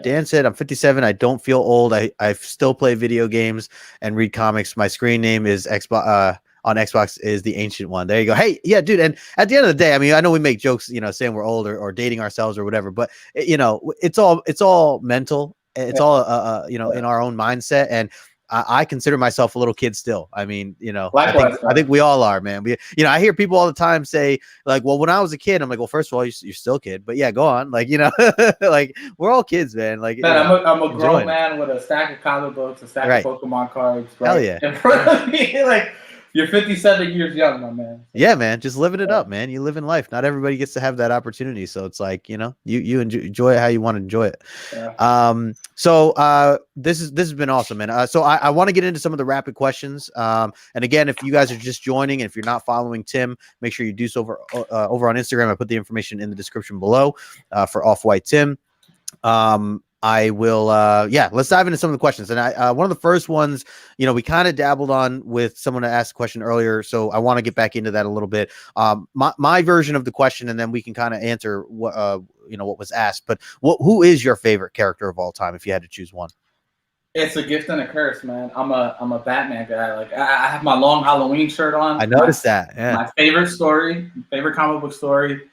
Dan said, I'm 57. I don't feel old. I still play video games and read comics. My screen name is Xbox. On Xbox is the Ancient One. There you go. Hey, yeah, dude. And at the end of the day, I mean, I know we make jokes, you know, saying we're old or dating ourselves or whatever, but you know, it's all mental. It's all, you know, in our own mindset. And I consider myself a little kid still. I mean, you know, likewise, I think we all are, man. You know, I hear people all the time say like, well, when I was a kid, I'm like, well, first of all, you're still a kid, but yeah, go on. Like, you know, like we're all kids, man. Like, man, you know, I'm a grown man with a stack of comic books, a stack of Pokemon cards. Right Hell yeah. In front of me, like, you're 57 years young, my man. Yeah, man. Just living it up, man. You live in life. Not everybody gets to have that opportunity. So it's like, you know, you enjoy it how you want to enjoy it. Yeah. So this has been awesome, man. So I want to get into some of the rapid questions. And again, if you guys are just joining and if you're not following Tim, make sure you do so over on Instagram. I put the information in the description below for Off-White Tim. I will, let's dive into some of the questions. And one of the first ones, you know, we kind of dabbled on with someone that asked a question earlier. So I want to get back into that a little bit. My version of the question, and then we can kind of answer what, you know, what was asked, but who is your favorite character of all time? If you had to choose one. It's a gift and a curse, man. I'm a Batman guy. Like I have my long Halloween shirt on. I noticed that. Yeah. My favorite comic book story.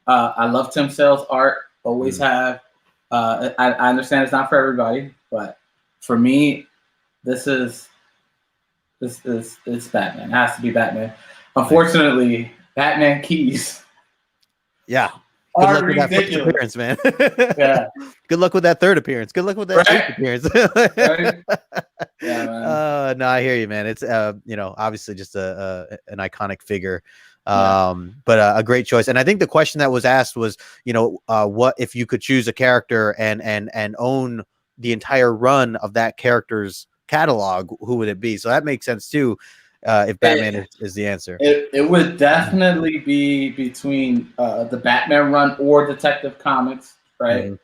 I love Tim Sale's art. Always have. I understand it's not for everybody, but for me, it's Batman. It has to be Batman. Unfortunately, Batman keys. Yeah. Good luck with that first appearance, man. Yeah. Good luck with that third appearance. Good luck with that eighth appearance. Right? Yeah, man. No, I hear you, man. It's you know, obviously just an iconic figure. But a great choice. And I think the question that was asked was, you know, what if you could choose a character and own the entire run of that character's catalog, who would it be? So that makes sense too. If Batman is the answer, it would definitely be between the Batman run or Detective Comics, right? Mm-hmm.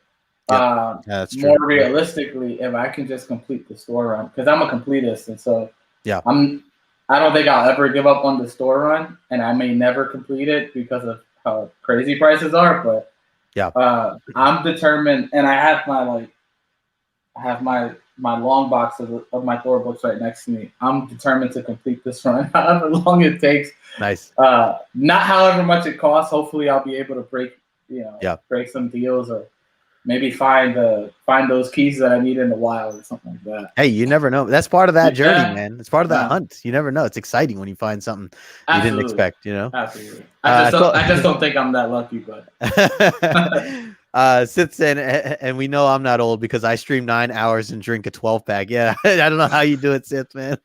Yeah, that's true. More realistically, if I can just complete the store run, because I'm a completist, and so yeah, I don't think I'll ever give up on the store run, and I may never complete it because of how crazy prices are. But yeah, I'm determined, and I have my long box of my Thor books right next to me. I'm determined to complete this run, however long it takes. Nice. Not however much it costs. Hopefully, I'll be able to break some deals or maybe find those keys that I need in the wild or something like that. Hey, you never know. That's part of that journey, man. It's part of that hunt. You never know. It's exciting when you find something you didn't expect, you know? Absolutely. I just don't think I'm that lucky, but Sits in, and we know I'm not old because I stream 9 hours and drink a 12-pack. Yeah, I don't know how you do it, Sith, man.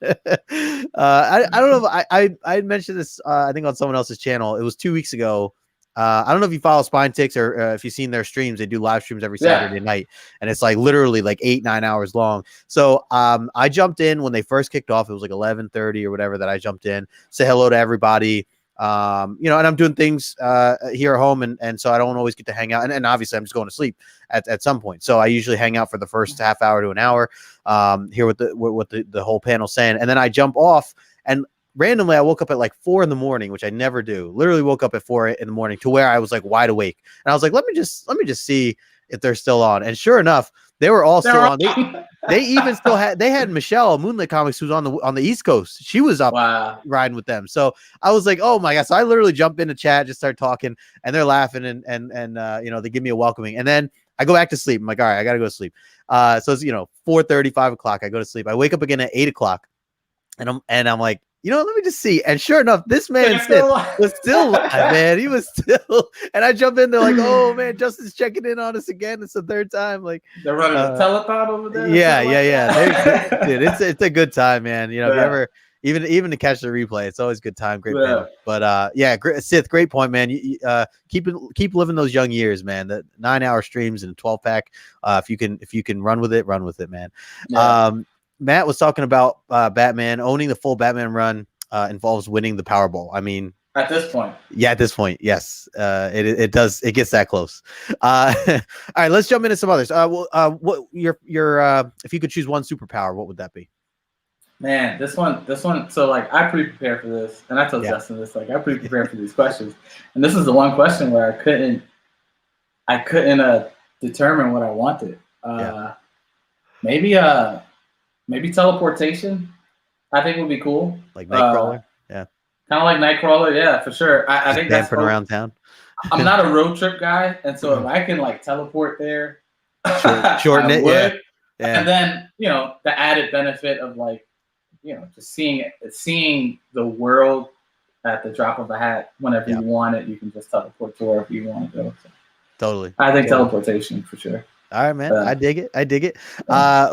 I don't know if I mentioned this, I think on someone else's channel. It was 2 weeks ago. I don't know if you follow SpineTicks or if you've seen their streams. They do live streams every Saturday night, and it's like literally like 8-9 hours long. So I jumped in when they first kicked off. It was like 11:30 or whatever that I jumped in, say hello to everybody. You know, and I'm doing things here at home, and so I don't always get to hang out. And obviously, I'm just going to sleep at some point. So I usually hang out for the first half hour to an hour, hear what the whole panel's saying, and then I jump off. And randomly, I woke up at like 4 a.m, which I never do. Literally woke up at 4 a.m, to where I was like wide awake, and I was like, let me just see if they're still on. And sure enough, they were all still on. They even still had Michelle Moonlit Comics, who's on the East Coast. She was up riding with them. So I was like, oh my gosh. So I literally jump into chat, just start talking, and they're laughing and you know, they give me a welcoming. And then I go back to sleep. I'm like, all right, I gotta go to sleep. So it's, you know, 4:30, 5 o'clock. I go to sleep. I wake up again at 8 o'clock, and I'm like, you know, let me just see. And sure enough, this man was still live, man. He was still. And I jump in there like, oh man, Justin's checking in on us again. It's the third time. Like they're running a telethon over there. Yeah. Dude, it's a good time, man. You know, if you ever even to catch the replay, it's always a good time. Great panel. But Sith, great point, man. Keep living those young years, man. The 9-hour streams and 12-pack. If you can run with it, man. Yeah. Matt was talking about Batman. Owning the full Batman run involves winning the Powerball. I mean, at this point, yes, it does. It gets that close. All right, let's jump into some others. What your if you could choose one superpower, what would that be? Man, this one. So like, I pre-prepared for this, and I told Justin this. Like, I pre-prepared for these questions, and this is the one question where I couldn't determine what I wanted. Maybe teleportation, I think would be cool. Like Nightcrawler, kind of like Nightcrawler, yeah, for sure. I think that's around town. I'm not a road trip guy, and so if I can like teleport there, shorten it, yeah. And then, you know, the added benefit of like, you know, just seeing the world at the drop of a hat whenever you want it. You can just teleport to wherever you want to go. So, totally, I think teleportation for sure. All right, man. I dig it.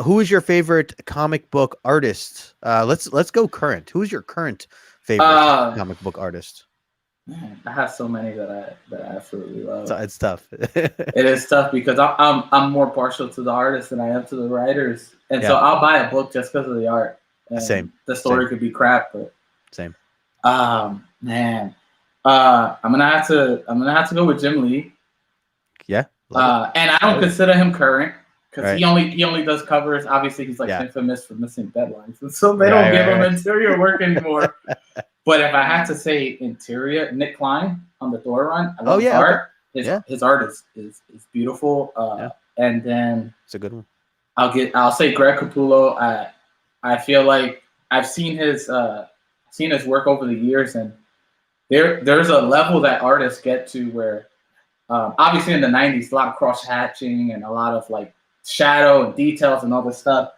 Who is your favorite comic book artist? Let's go current. Who is your current favorite comic book artist? Man, I have so many that I absolutely love. It's tough. It is tough because I'm more partial to the artists than I am to the writers, and so I'll buy a book just because of the art. And same. The story could be crap, but same. Man, I'm gonna have to go with Jim Lee. Yeah. And I don't consider him current because he only does covers. Obviously, he's like infamous for missing deadlines, and so they don't give him interior work anymore. But if I had to say interior, Nick Klein on the Thor run, I love his art. His art is beautiful. And then it's a good one. I'll say Greg Capullo. I feel like I've seen his work over the years, and there's a level that artists get to where. Obviously, in the 90s, a lot of cross-hatching and a lot of like shadow and details and all this stuff.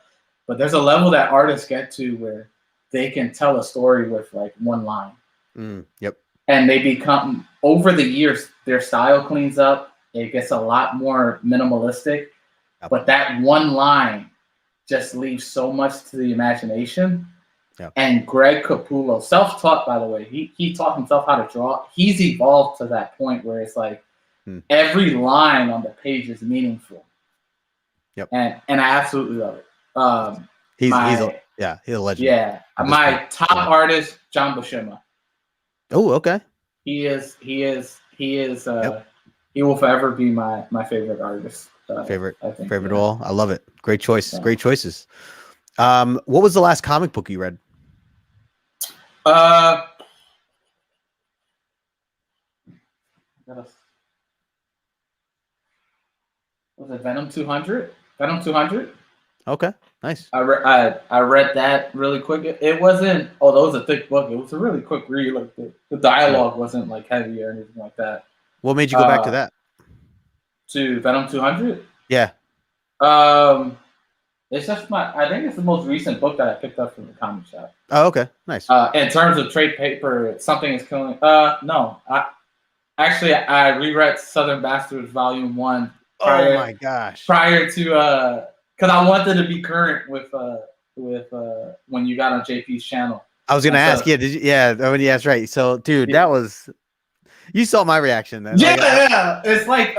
But there's a level that artists get to where they can tell a story with like one line. Yep. And they become, over the years, their style cleans up. It gets a lot more minimalistic. Yep. But that one line just leaves so much to the imagination. Yep. And Greg Capullo, self-taught, by the way, he taught himself how to draw. He's evolved to that point where it's like, every line on the page is meaningful. Yep. And I absolutely love it. He's a legend. Yeah. My top artist, John Buscema. Oh, okay. He will forever be my favorite artist. Favorite of all. I love it. Great choice. Great choices. What was the last comic book you read? Was it Venom 200? Venom 200? Okay, nice. I read that really quick. It wasn't, although it was a thick book, it was a really quick read. Like the dialogue wasn't like heavy or anything like that. What made you go back to that? To Venom 200? Yeah. It's just I think it's the most recent book that I picked up from the comic shop. Oh, okay, nice. In terms of trade paper, Something Is Killing. No, I reread Southern Bastards Volume 1 Oh my gosh! Prior to because I wanted to be current with when you got on JP's channel. I was gonna ask, yeah, did you? Yeah, I mean, yeah, that's right. So, dude, that was. You saw my reaction then. Yeah, yeah. It's like,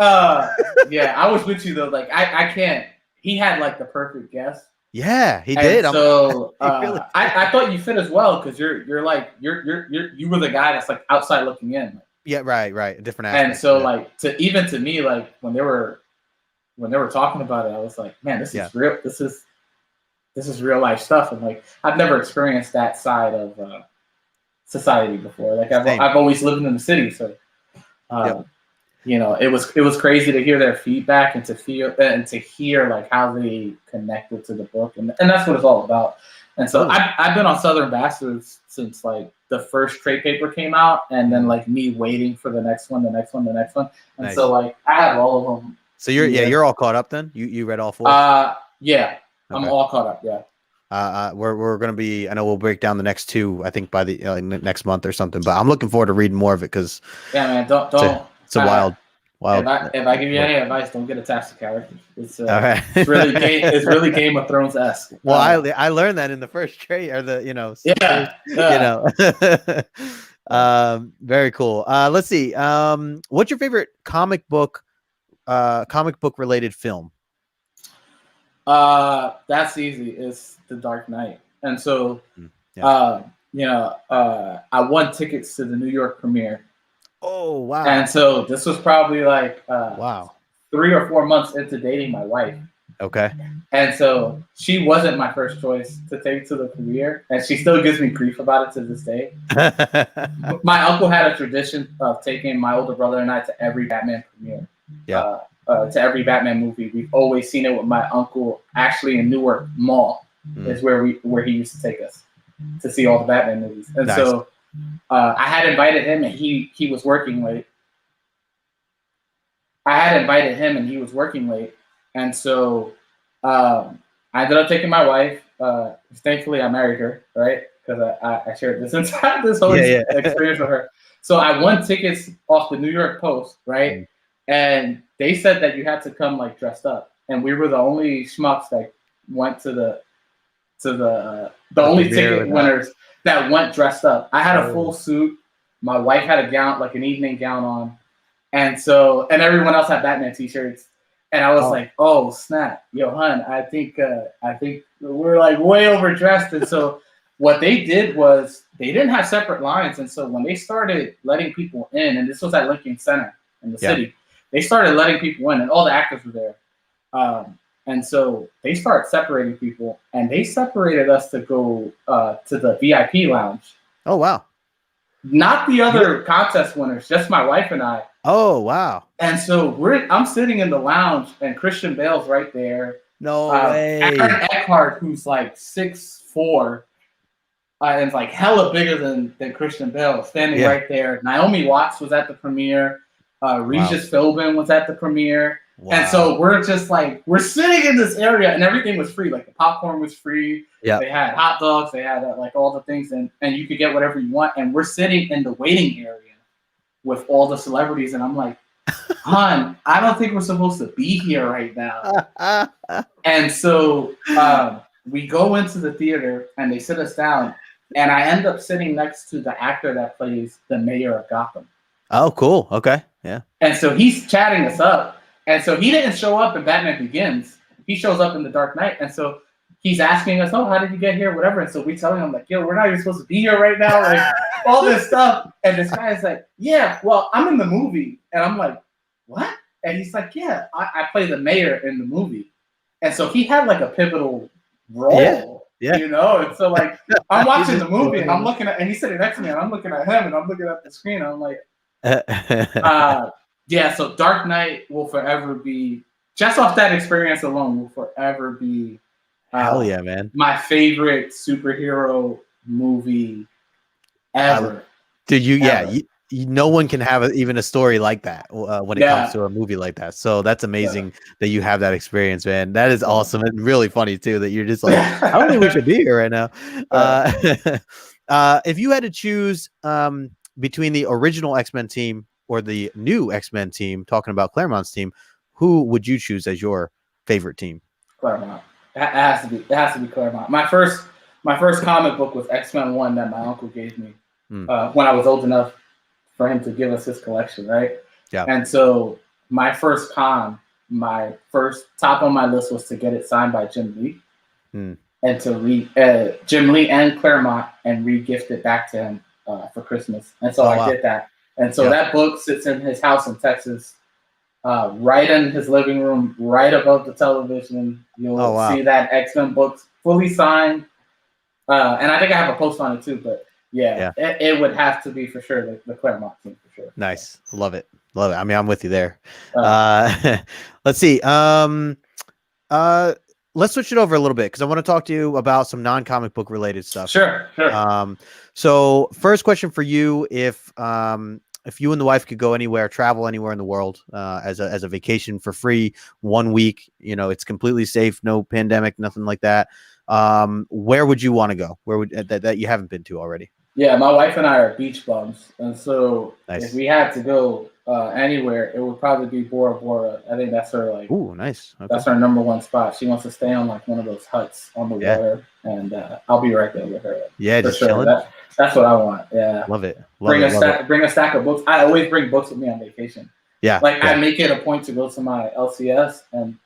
yeah, I was with you though. Like, I can't. He had like the perfect guess. Yeah, he did. So I thought you fit as well because you were the guy that's like outside looking in. Yeah, right. A different aspect. And so like to me, like when they were talking about it, I was like, man, this is real. This is real life stuff. And like I've never experienced that side of society before. Like I've always lived in the city, so you know, it was crazy to hear their feedback and to feel and to hear like how they connected to the book, and that's what it's all about. And so I've been on Southern Bastards since like the first trade paper came out, and then like me waiting for the next one, and so like I have all of them. So you're all caught up then. You read all 4? Yeah, I'm all caught up. Yeah. We're gonna be. I know we'll break down the next 2. I think by the next month or something. But I'm looking forward to reading more of it because man, don't. It's a wild. If I give you any advice, don't get attached to characters. It's really Game of Thrones-esque. Well, I learned that in the first trade or the very cool. Let's see. What's your favorite comic book related film? That's easy. It's The Dark Knight, and so I won tickets to the New York premiere. Oh wow! And so this was probably like 3 or 4 months into dating my wife. Okay. And so she wasn't my first choice to take to the premiere, and she still gives me grief about it to this day. My uncle had a tradition of taking my older brother and I to every Batman premiere. Yeah. To every Batman movie. We've always seen it with my uncle. Actually, in Newark Mall is where he used to take us to see all the Batman movies. And so I had invited him, and he was working late. And so I ended up taking my wife. Thankfully, I married her, right? Because I shared this whole experience with her. So I won tickets off the New York Post, right? And they said that you had to come like dressed up, and we were the only schmucks that went to the only ticket winners that went dressed up. I had a full suit. My wife had a gown, like an evening gown on, and everyone else had Batman t-shirts. And I was like, "Oh snap, yo, hun! I think we're like way overdressed." And so what they did was they didn't have separate lines, and so when they started letting people in, and this was at Lincoln Center in the city. They started letting people in, and all the actors were there. And so they started separating people, and they separated us to go to the VIP lounge. Oh, wow. Not the other contest winners, just my wife and I. Oh, wow. And so I'm sitting in the lounge, and Christian Bale's right there. No way. Aaron Eckhart, who's like 6'4", and is like hella bigger than Christian Bale, standing right there. Naomi Watts was at the premiere. Regis Philbin was at the premiere. Wow. And so we're just like, we're sitting in this area, and everything was free. Like the popcorn was free. Yeah. They had hot dogs. They had like all the things, and you could get whatever you want. And we're sitting in the waiting area with all the celebrities. And I'm like, hon, I don't think we're supposed to be here right now. And so we go into the theater, and they sit us down. And I end up sitting next to the actor that plays the mayor of Gotham. Oh, cool. Okay. Yeah. And so he's chatting us up. And so he didn't show up in Batman Begins. He shows up in The Dark Knight. And so he's asking us, oh, how did you get here? Whatever. And so we telling him, like, yo, we're not even supposed to be here right now. Like, all this stuff. And this guy is like, yeah, well, I'm in the movie. And I'm like, what? And he's like, yeah, I play the mayor in the movie. And so he had like a pivotal role. Yeah. You know? And so like, I'm watching the movie, and I'm looking at, and he's sitting next to me, and I'm looking at him, and I'm looking at the screen. And I'm like, so Dark Knight will forever be, just off that experience alone, will forever be hell yeah, man, my favorite superhero movie ever. Dude, no one can have even a story like that when it comes to a movie like that. So that's amazing that you have that experience, man. That is awesome and really funny too. That you're just like, I don't think we should be here right now. If you had to choose between the original X-Men team or the new X-Men team, talking about Claremont's team, who would you choose as your favorite team? Claremont. It has to be. It has to be Claremont. My first comic book was X-Men 1 that my uncle gave me when I was old enough for him to give us his collection, right? Yeah. And so my first top on my list was to get it signed by Jim Lee, and to Jim Lee and Claremont and re-gift it back to him for Christmas. And so I did that. And so that book sits in his house in Texas, right in his living room, right above the television. You'll see that X-Men book fully signed. And I think I have a post on it too, but it would have to be for sure the Claremont team for sure. Nice. Love it. I mean, I'm with you there. Let's see. Let's switch it over a little bit because I want to talk to you about some non-comic book related stuff. Sure. So first question for you, if you and the wife could go anywhere, travel anywhere in the world as a vacation for free, 1 week, it's completely safe, no pandemic, nothing like that. Where would you want to go? Where would that you haven't been to already? Yeah, my wife and I are beach bums, and so if we had to go anywhere, it would probably be Bora Bora. I think that's her nice. Okay. That's her number one spot. She wants to stay on one of those huts on the water, and I'll be right there with her. Yeah, just chilling. That's what I want. Yeah, love it. Bring a stack of books. I always bring books with me on vacation. Yeah, I make it a point to go to my LCS and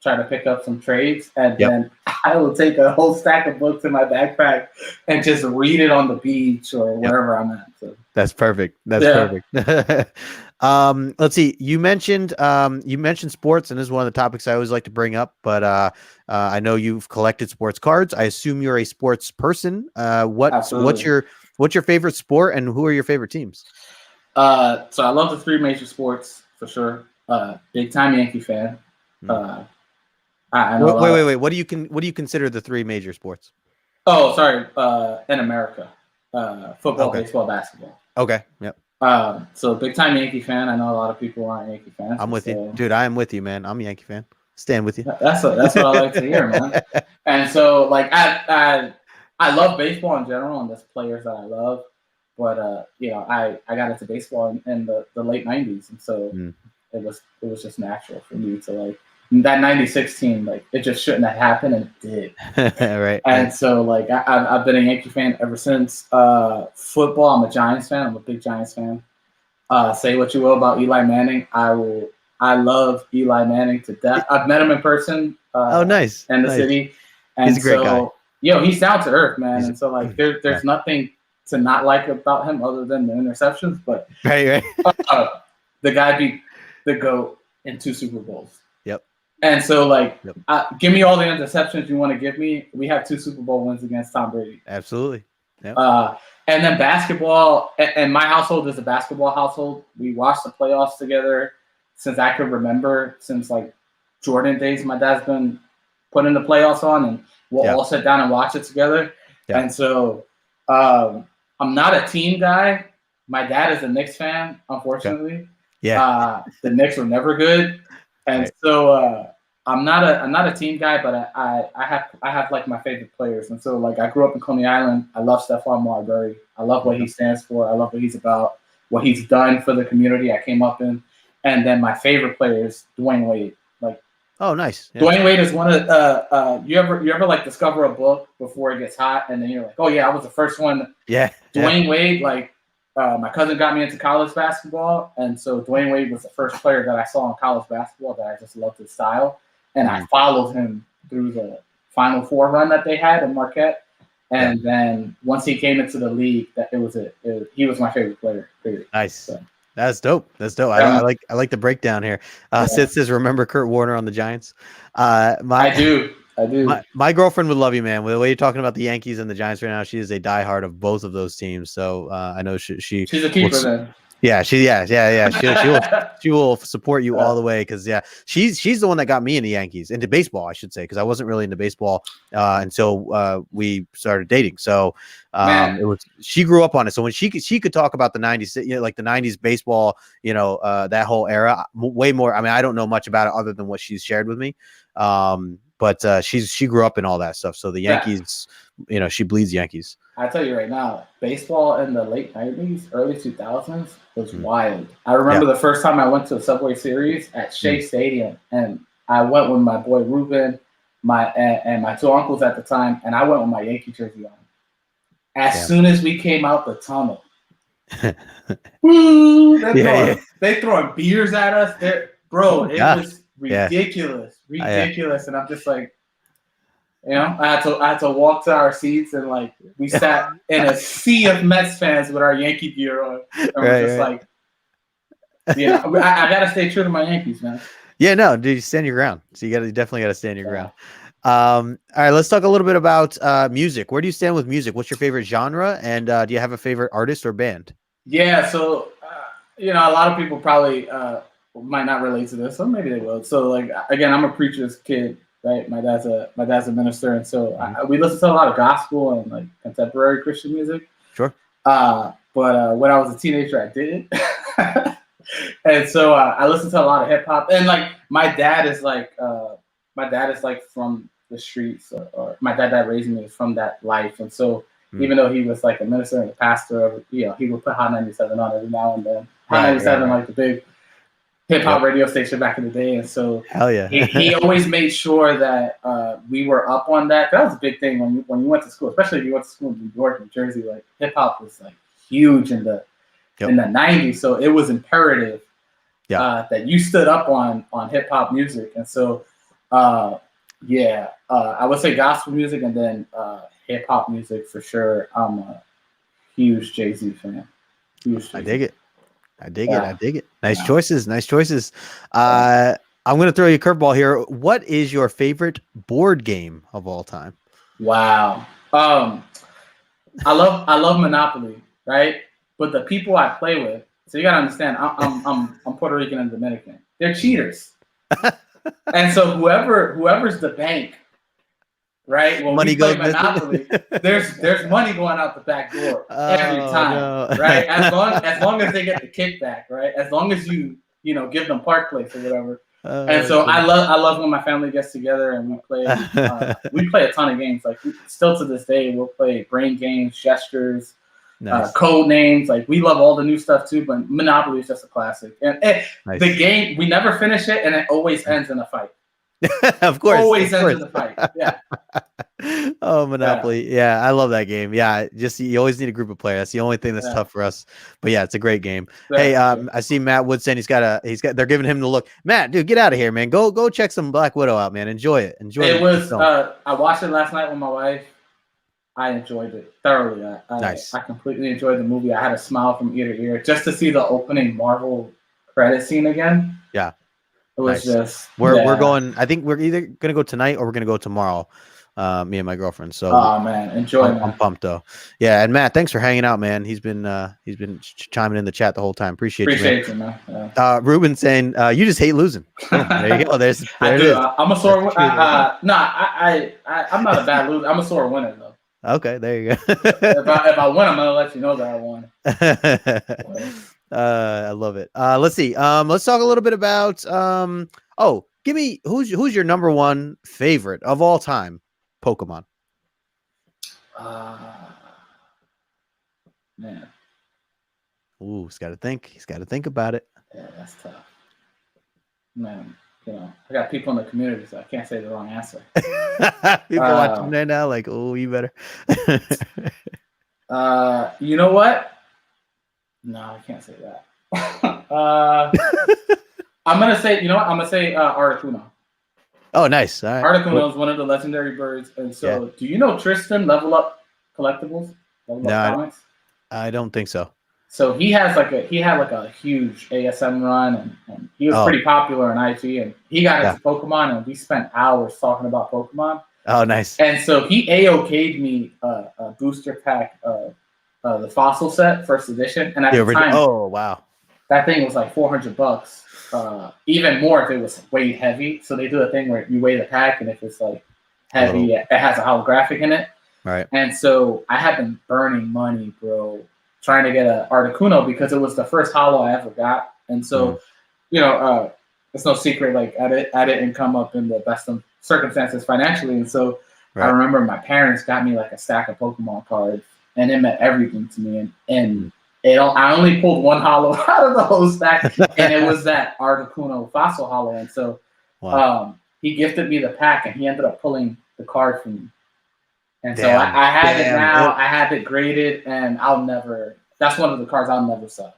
try to pick up some trades, and then I will take a whole stack of books in my backpack and just read it on the beach or wherever I'm at. So. That's perfect. Perfect. Let's see. You mentioned sports, and this is one of the topics I always like to bring up. But I know you've collected sports cards. I assume you're a sports person. What's your favorite sport, and who are your favorite teams? So I love the three major sports for sure. Big time Yankee fan. Wait. What do you consider the three major sports? Oh, sorry. In America, football, baseball, basketball. Okay. Yep. So big time Yankee fan. I know a lot of people aren't Yankee fans. I'm with you, dude. I am with you, man. I'm a Yankee fan. Stand with you. That's what I like to hear, man. And so I love baseball in general, and there's players that I love. But I got into baseball in the late '90s, and so it was just natural for me to that '96 team. It just shouldn't have happened, and it did. Right. And so I've been a Yankee fan ever since. Football, I'm a Giants fan. I'm a big Giants fan. Say what you will about Eli Manning, I love Eli Manning to death. I've met him in person. Nice. In the city, and he's a great guy. He's down to earth, man. And so there's nothing to not like about him other than the interceptions, but right. The guy beat the GOAT in 2 Super Bowls. Yep. And so give me all the interceptions you want to give me. We have 2 Super Bowl wins against Tom Brady. Absolutely. Yep. And then basketball, and my household is a basketball household. We watched the playoffs together since I could remember, since Jordan days. My dad's been putting the playoffs on, and we'll all sit down and watch it together. Yep. And so I'm not a team guy. My dad is a Knicks fan, unfortunately. Okay. Yeah. The Knicks were never good, and so I'm not a team guy, but I have my favorite players, and so I grew up in Coney Island. I love Stephon Marbury. I love what he stands for. I love what he's about, what he's done for the community I came up in, and then my favorite player is Dwayne Wade. Oh, nice. Yeah. Dwayne Wade is one of you ever discover a book before it gets hot, and then you're like, oh yeah, I was the first one. Yeah. Dwayne Wade, my cousin got me into college basketball, and so Dwayne Wade was the first player that I saw in college basketball that I just loved his style, and I followed him through the Final Four run that they had in Marquette, and then once he came into the league, he was my favorite player. Period. Nice. So. That's dope. I like the breakdown here. Sid says, remember Kurt Warner on the Giants? I do. My girlfriend would love you, man. With the way you're talking about the Yankees and the Giants right now, she is a diehard of both of those teams. So I know she's a keeper then. Yeah, she will support you all the way because she's the one that got me into Yankees, into baseball, I should say, because I wasn't really into baseball until we started dating. So she grew up on it. So when she could talk about the '90s, like the '90s baseball, that whole era, way more. I mean, I don't know much about it other than what she's shared with me. But she grew up in all that stuff. So the Yankees, she bleeds Yankees. I tell you right now, baseball in the late '90s, early 2000s was wild. I remember the first time I went to a Subway Series at Shea Stadium, and I went with my boy Ruben, and my two uncles at the time, and I went with my Yankee jersey on. As soon as we came out the tunnel, woo! They throwing beers at us. Bro, it was ridiculous, and I'm just like. I had to walk to our seats, and like we sat in a sea of Mets fans with our Yankee gear on. And we're just like, I gotta stay true to my Yankees, man. Yeah, no, dude, you stand your ground. So you definitely gotta stand your ground. All right, let's talk a little bit about music. Where do you stand with music? What's your favorite genre, and do you have a favorite artist or band? Yeah, so a lot of people probably might not relate to this, or maybe they will. So like again, I'm a preacher's kid. Right, my dad's a minister, and so we listen to a lot of gospel and like contemporary Christian music. Sure. But when I was a teenager, I didn't, and so I listened to a lot of hip hop. And like my dad is like from the streets, or my dad that raised me is from that life, and so even though he was like a minister and a pastor, he would put Hot 97 on every now and then. Hot 97, like the big hip hop radio station back in the day, and so hell yeah, he always made sure that we were up on that. That was a big thing when you went to school, especially if you went to school in New York, New Jersey. Like hip hop was like huge in the '90s, so it was imperative that you stood up on hip hop music, and so I would say gospel music and then hip hop music for sure. I'm a huge Jay-Z fan. I dig it. I dig it. Nice choices. I'm going to throw you a curveball here. What is your favorite board game of all time? Wow. I love Monopoly, right? But the people I play with, so you got to understand, I'm Puerto Rican and Dominican. They're cheaters. And so whoever's the bank, right? When we play Monopoly, there's money going out the back door every time, right? As long as they get the kickback, right? As long as you give them Park Place or whatever. And so I love when my family gets together and we play a ton of games. Like still to this day, we'll play brain games, gestures, code names. Like we love all the new stuff too, but Monopoly is just a classic. And the game, we never finish it, and it always ends in a fight. Of course, always ends in the fight. Yeah. Oh, Monopoly. Yeah, I love that game. Yeah, just you always need a group of players. That's the only thing that's tough for us. But yeah, it's a great game. Hey, I see Matt Wood saying they're giving him the look. Matt, dude, get out of here, man. Go check some Black Widow out, man. Enjoy it. I watched it last night with my wife. I enjoyed it thoroughly. Nice. I completely enjoyed the movie. I had a smile from ear to ear just to see the opening Marvel credit scene again. Yeah. It was just we're going. I think we're either gonna go tonight or we're gonna go tomorrow. Me and my girlfend. So enjoy. I'm pumped though. Yeah, and Matt, thanks for hanging out, man. He's been chiming in the chat the whole time. Appreciate you, man. Yeah. Ruben saying you just hate losing. Oh, there you go. There it is. I'm a sore. I'm not a bad loser. I'm a sore winner though. Okay, there you go. if I win, I'm gonna let you know that I won. I love it. Let's see. Let's talk a little bit about give me who's your number one favorite of all time Pokemon? Man. Ooh, he's got to think. He's got to think about it. Yeah, that's tough. Man, I got people in the community, so I can't say the wrong answer. People watching there now, like, oh, you better. You know what? No, I can't say that. I'm gonna say, Articuno. Oh, nice. All right. Articuno is one of the legendary birds, and so do you know Tristan, Level Up Collectibles? Comics? I don't think so. So he had like a huge ASM run, and he was pretty popular on IG, and he got into Pokemon, and we spent hours talking about Pokemon. Oh, nice. And so he AOK'd me a booster pack of the Fossil set, first edition, and at the time, oh wow, that thing was like $400. Even more if it was weighed heavy. So they do a thing where you weigh the pack, and if it's like heavy, it has a holographic in it. Right. And so I have been burning money, bro, trying to get an Articuno because it was the first holo I ever got. And so, it's no secret, like I didn't come up in the best of circumstances financially. And so I remember my parents got me like a stack of Pokemon cards, and it meant everything to me. And I only pulled one holo out of the whole stack, and it was that Articuno Fossil holo. And so he gifted me the pack, and he ended up pulling the card for me. And so I have it now. I have it graded, and that's one of the cards I'll never sell.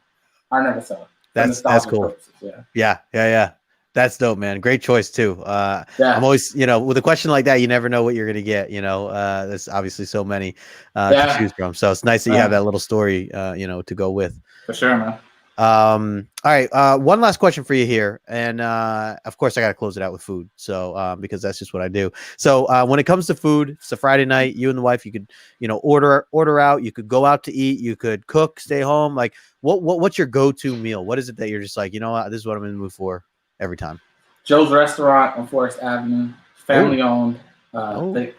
I'll never sell it. That's cool. Purposes, yeah. That's dope, man. Great choice too. I'm always, with a question like that, you never know what you're gonna get. There's obviously so many to choose from. So it's nice that you have that little story, to go with. For sure, man. All right. One last question for you here, and of course I gotta close it out with food. So because that's just what I do. So when it comes to food, it's a Friday night. You and the wife, you could order out. You could go out to eat. You could cook, stay home. Like what's your go-to meal? What is it that you're just like, this is what I'm in the mood for every time? Joe's Restaurant on Forest Avenue, family owned. They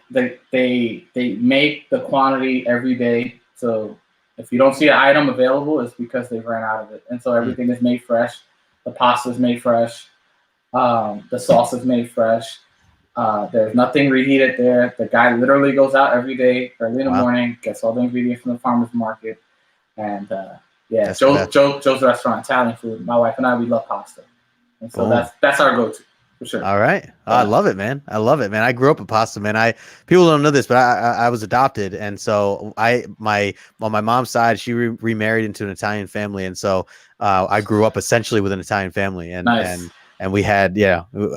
make the quantity every day. So if you don't see an item available, it's because they've ran out of it. And so everything is made fresh. The pasta is made fresh. The sauce is made fresh. There's nothing reheated there. The guy literally goes out every day, early in the morning, gets all the ingredients from the farmer's market. And Joe's Restaurant, Italian food. My wife and I, we love pasta. And so that's our go-to. For sure. All right. I love it, man. I grew up with pasta, man. People don't know this, but I was adopted. And so on my mom's side, she remarried into an Italian family. And so I grew up essentially with an Italian family, and we had,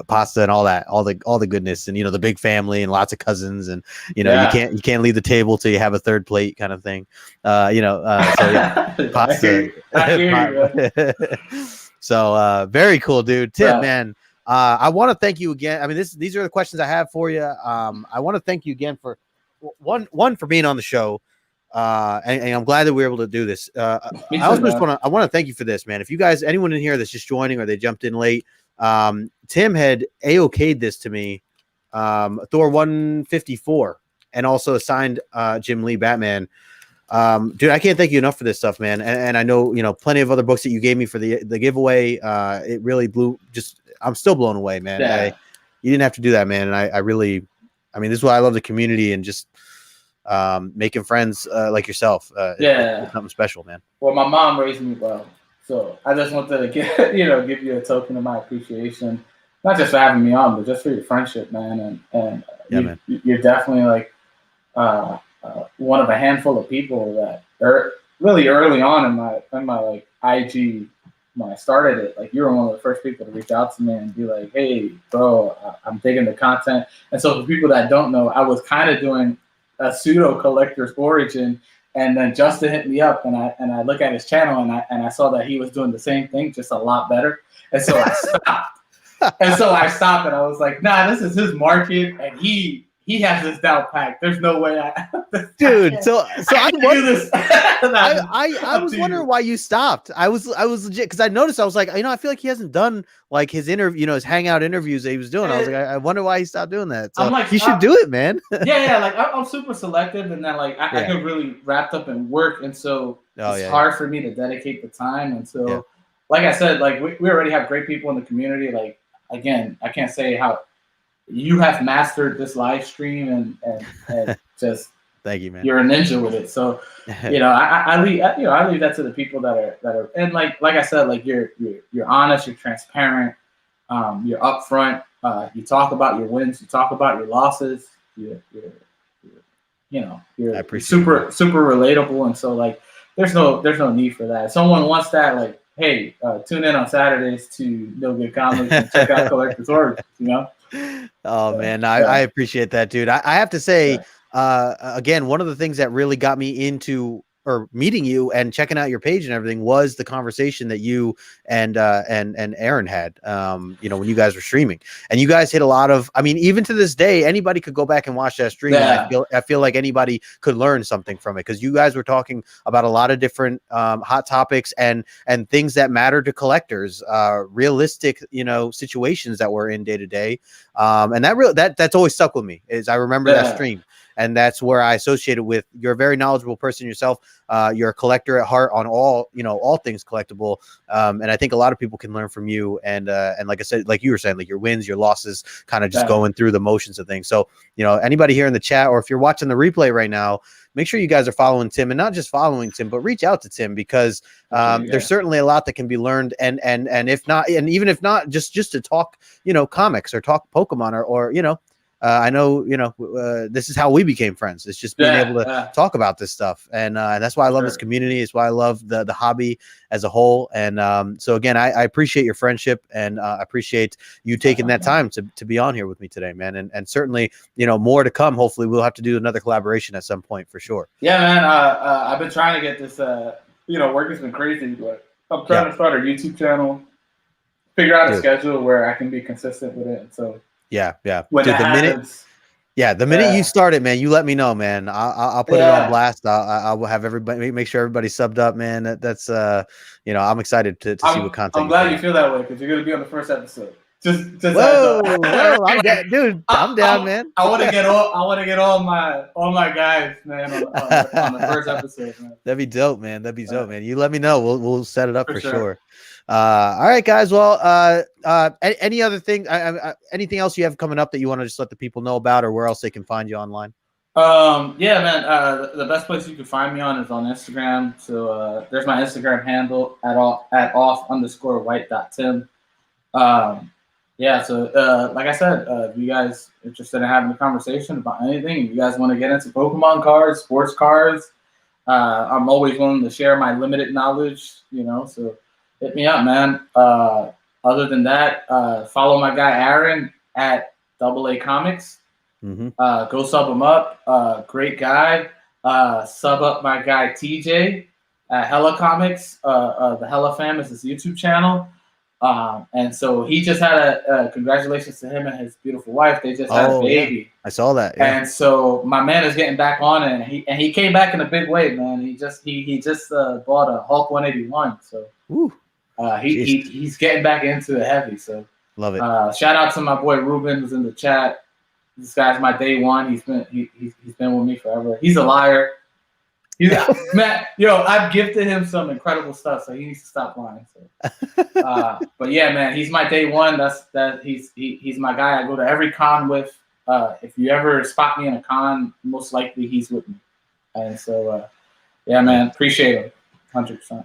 pasta and all that, all the goodness, and, the big family and lots of cousins, and, you can't leave the table till you have a third plate kind of thing. Pasta. I hear you. So very cool, dude. Tim, man. I want to thank you again. I mean, these are the questions I have for you. I want to thank you again for one for being on the show. And I'm glad that we were able to do this. I want to thank you for this, man. If you guys, anyone in here that's just joining or they jumped in late, Tim had AOK'd this to me, Thor 154, and also assigned Jim Lee Batman. Dude, I can't thank you enough for this stuff, man. And I know, plenty of other books that you gave me for the giveaway. It really I'm still blown away, man. Yeah. You didn't have to do that, man. And this is why I love the community and just making friends like yourself. It's something special, man. Well, my mom raised me well, so I just wanted to give you a token of my appreciation, not just for having me on, but just for your friendship, man. And man. You're definitely like one of a handful of people that are really early on in my like IG. When I started it, like, you were one of the first people to reach out to me and be like, "Hey, bro, I'm digging the content." And so for people that don't know, I was kind of doing a pseudo collector's origin, and then Justin hit me up, and I look at his channel, and I saw that he was doing the same thing, just a lot better. And so I stopped. And I was like, "Nah, this is his market, and he has this down packed. There's no way dude." So I do this. I was wondering why you stopped. I was legit, because I noticed, I was like, I feel like he hasn't done like his interview, his hangout interviews that he was doing. I was like, I wonder why he stopped doing that. So I'm like, you should do it, man. Like I'm super selective, and then like I get really wrapped up in work, and so it's hard for me to dedicate the time. And so, like I said, like we already have great people in the community. Like, again, I can't say how you have mastered this live stream and just thank you, man. You're a ninja with it. So, I leave that to the people that are, and like I said, like you're honest, you're transparent, you're upfront, you talk about your wins, you talk about your losses, you're super relatable. And so like, there's no need for that. If someone wants that, like, hey, tune in on Saturdays to No Good Comics and check out Collector's Origins, Oh man, I appreciate that, dude. I have to say, again, one of the things that really got me into or meeting you and checking out your page and everything was the conversation that you and Aaron had, you know, when you guys were streaming, and you guys hit a lot of, I mean, even to this day, anybody could go back and watch that stream. Yeah. And I feel like anybody could learn something from it, because you guys were talking about a lot of different hot topics and things that matter to collectors, realistic, you know, situations that we're in day to day. And that's always stuck with me, is I remember that stream. And that's where I associated with, you're a very knowledgeable person yourself. You're a collector at heart on all, you know, all things collectible. And I think a lot of people can learn from you. And like I said, like you were saying, like your wins, your losses, kind of just going through the motions of things. So, you know, anybody here in the chat, or if you're watching the replay right now, make sure you guys are following Tim, and not just following Tim, but reach out to Tim, because there's certainly a lot that can be learned. And if not, and even if not, just to talk, you know, comics or talk Pokemon or you know, I know, you know, this is how we became friends. It's just being able to talk about this stuff. And that's why I love this community. It's why I love the hobby as a whole. And so again, I appreciate your friendship, and I appreciate you taking that time to be on here with me today, man. And certainly, you know, more to come. Hopefully we'll have to do another collaboration at some point for sure. Yeah, man. I've been trying to get this, you know, work has been crazy, but I'm trying to start a YouTube channel, figure out a schedule where I can be consistent with it. So yeah. When Dude, the minute you start it, man, you let me know, man. I'll put it on blast. I will have everybody, make sure everybody's subbed up, man. That's you know, I'm excited to see what content. I'm glad you feel that way, because you're gonna be on the first episode. Just whoa, I'm down, dude. I'm down, man. I want to get all my guys, man, on the first episode, man. That'd be dope, man. That'd be dope, man. You let me know. We'll set it up for sure. All right, guys. Well, any other thing? Anything else you have coming up that you want to just let the people know about, or where else they can find you online? Yeah, man. The best place you can find me on is on Instagram. So there's my Instagram handle at off_white.tim. Yeah, so like I said, if you guys are interested in having a conversation about anything, if you guys want to get into Pokemon cards, sports cards, I'm always willing to share my limited knowledge, you know, so hit me up, man. Other than that, follow my guy Aaron at AA Comics. Go sub him up. Great guy. Sub up my guy TJ at Hella Comics. The Hella Fam is his YouTube channel. And so he just had a congratulations to him and his beautiful wife. They just had a baby. Yeah. I saw that. Yeah. And so my man is getting back on it, and he came back in a big way, man. He just bought a Hulk 181. So he's getting back into it heavy. So love it. Shout out to my boy Ruben, who's in the chat. This guy's my day one. He's been with me forever. He's a liar. Man, I've gifted him some incredible stuff, so he needs to stop lying. So, but yeah, man, he's my day one. He's my guy. I go to every con with. If you ever spot me in a con, most likely he's with me. And so, yeah, man, appreciate him, 100%.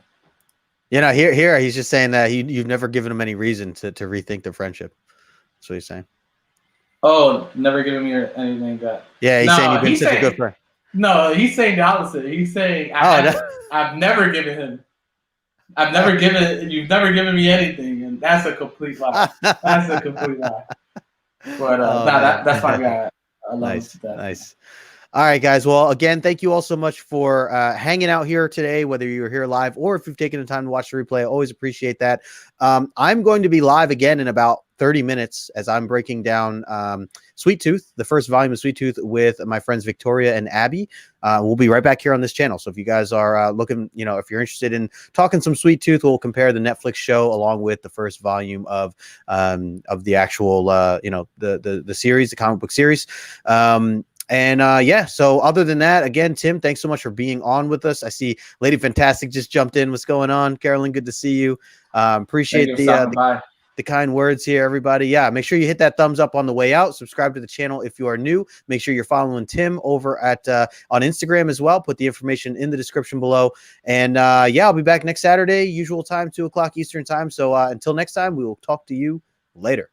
You know, here he's just saying that you've never given him any reason to rethink the friendship. That's what he's saying. Oh, never given me anything that. Yeah, he's saying you've been such a good friend. No, he's saying the opposite. He's saying I've never given him. You've never given me anything, and that's a complete lie. That's a complete lie. But that's my guy. I love him to death. Nice. All right, guys. Well, again, thank you all so much for hanging out here today, whether you're here live or if you've taken the time to watch the replay. I always appreciate that. I'm going to be live again in about 30 minutes as I'm breaking down Sweet Tooth, the first volume of Sweet Tooth, with my friends Victoria and Abby. We'll be right back here on this channel. So if you guys are looking, if you're interested in talking some Sweet Tooth, we'll compare the Netflix show along with the first volume of the actual, the series, the comic book series. Yeah, so other than that, again, Tim, thanks so much for being on with us. I see Lady Fantastic just jumped in. What's going on? Carolyn, good to see you. Appreciate the kind words here, everybody. Yeah, make sure you hit that thumbs up on the way out. Subscribe to the channel if you are new. Make sure you're following Tim over at on Instagram as well. Put the information in the description below. And yeah, I'll be back next Saturday, usual time, 2 o'clock Eastern time. So until next time, we will talk to you later.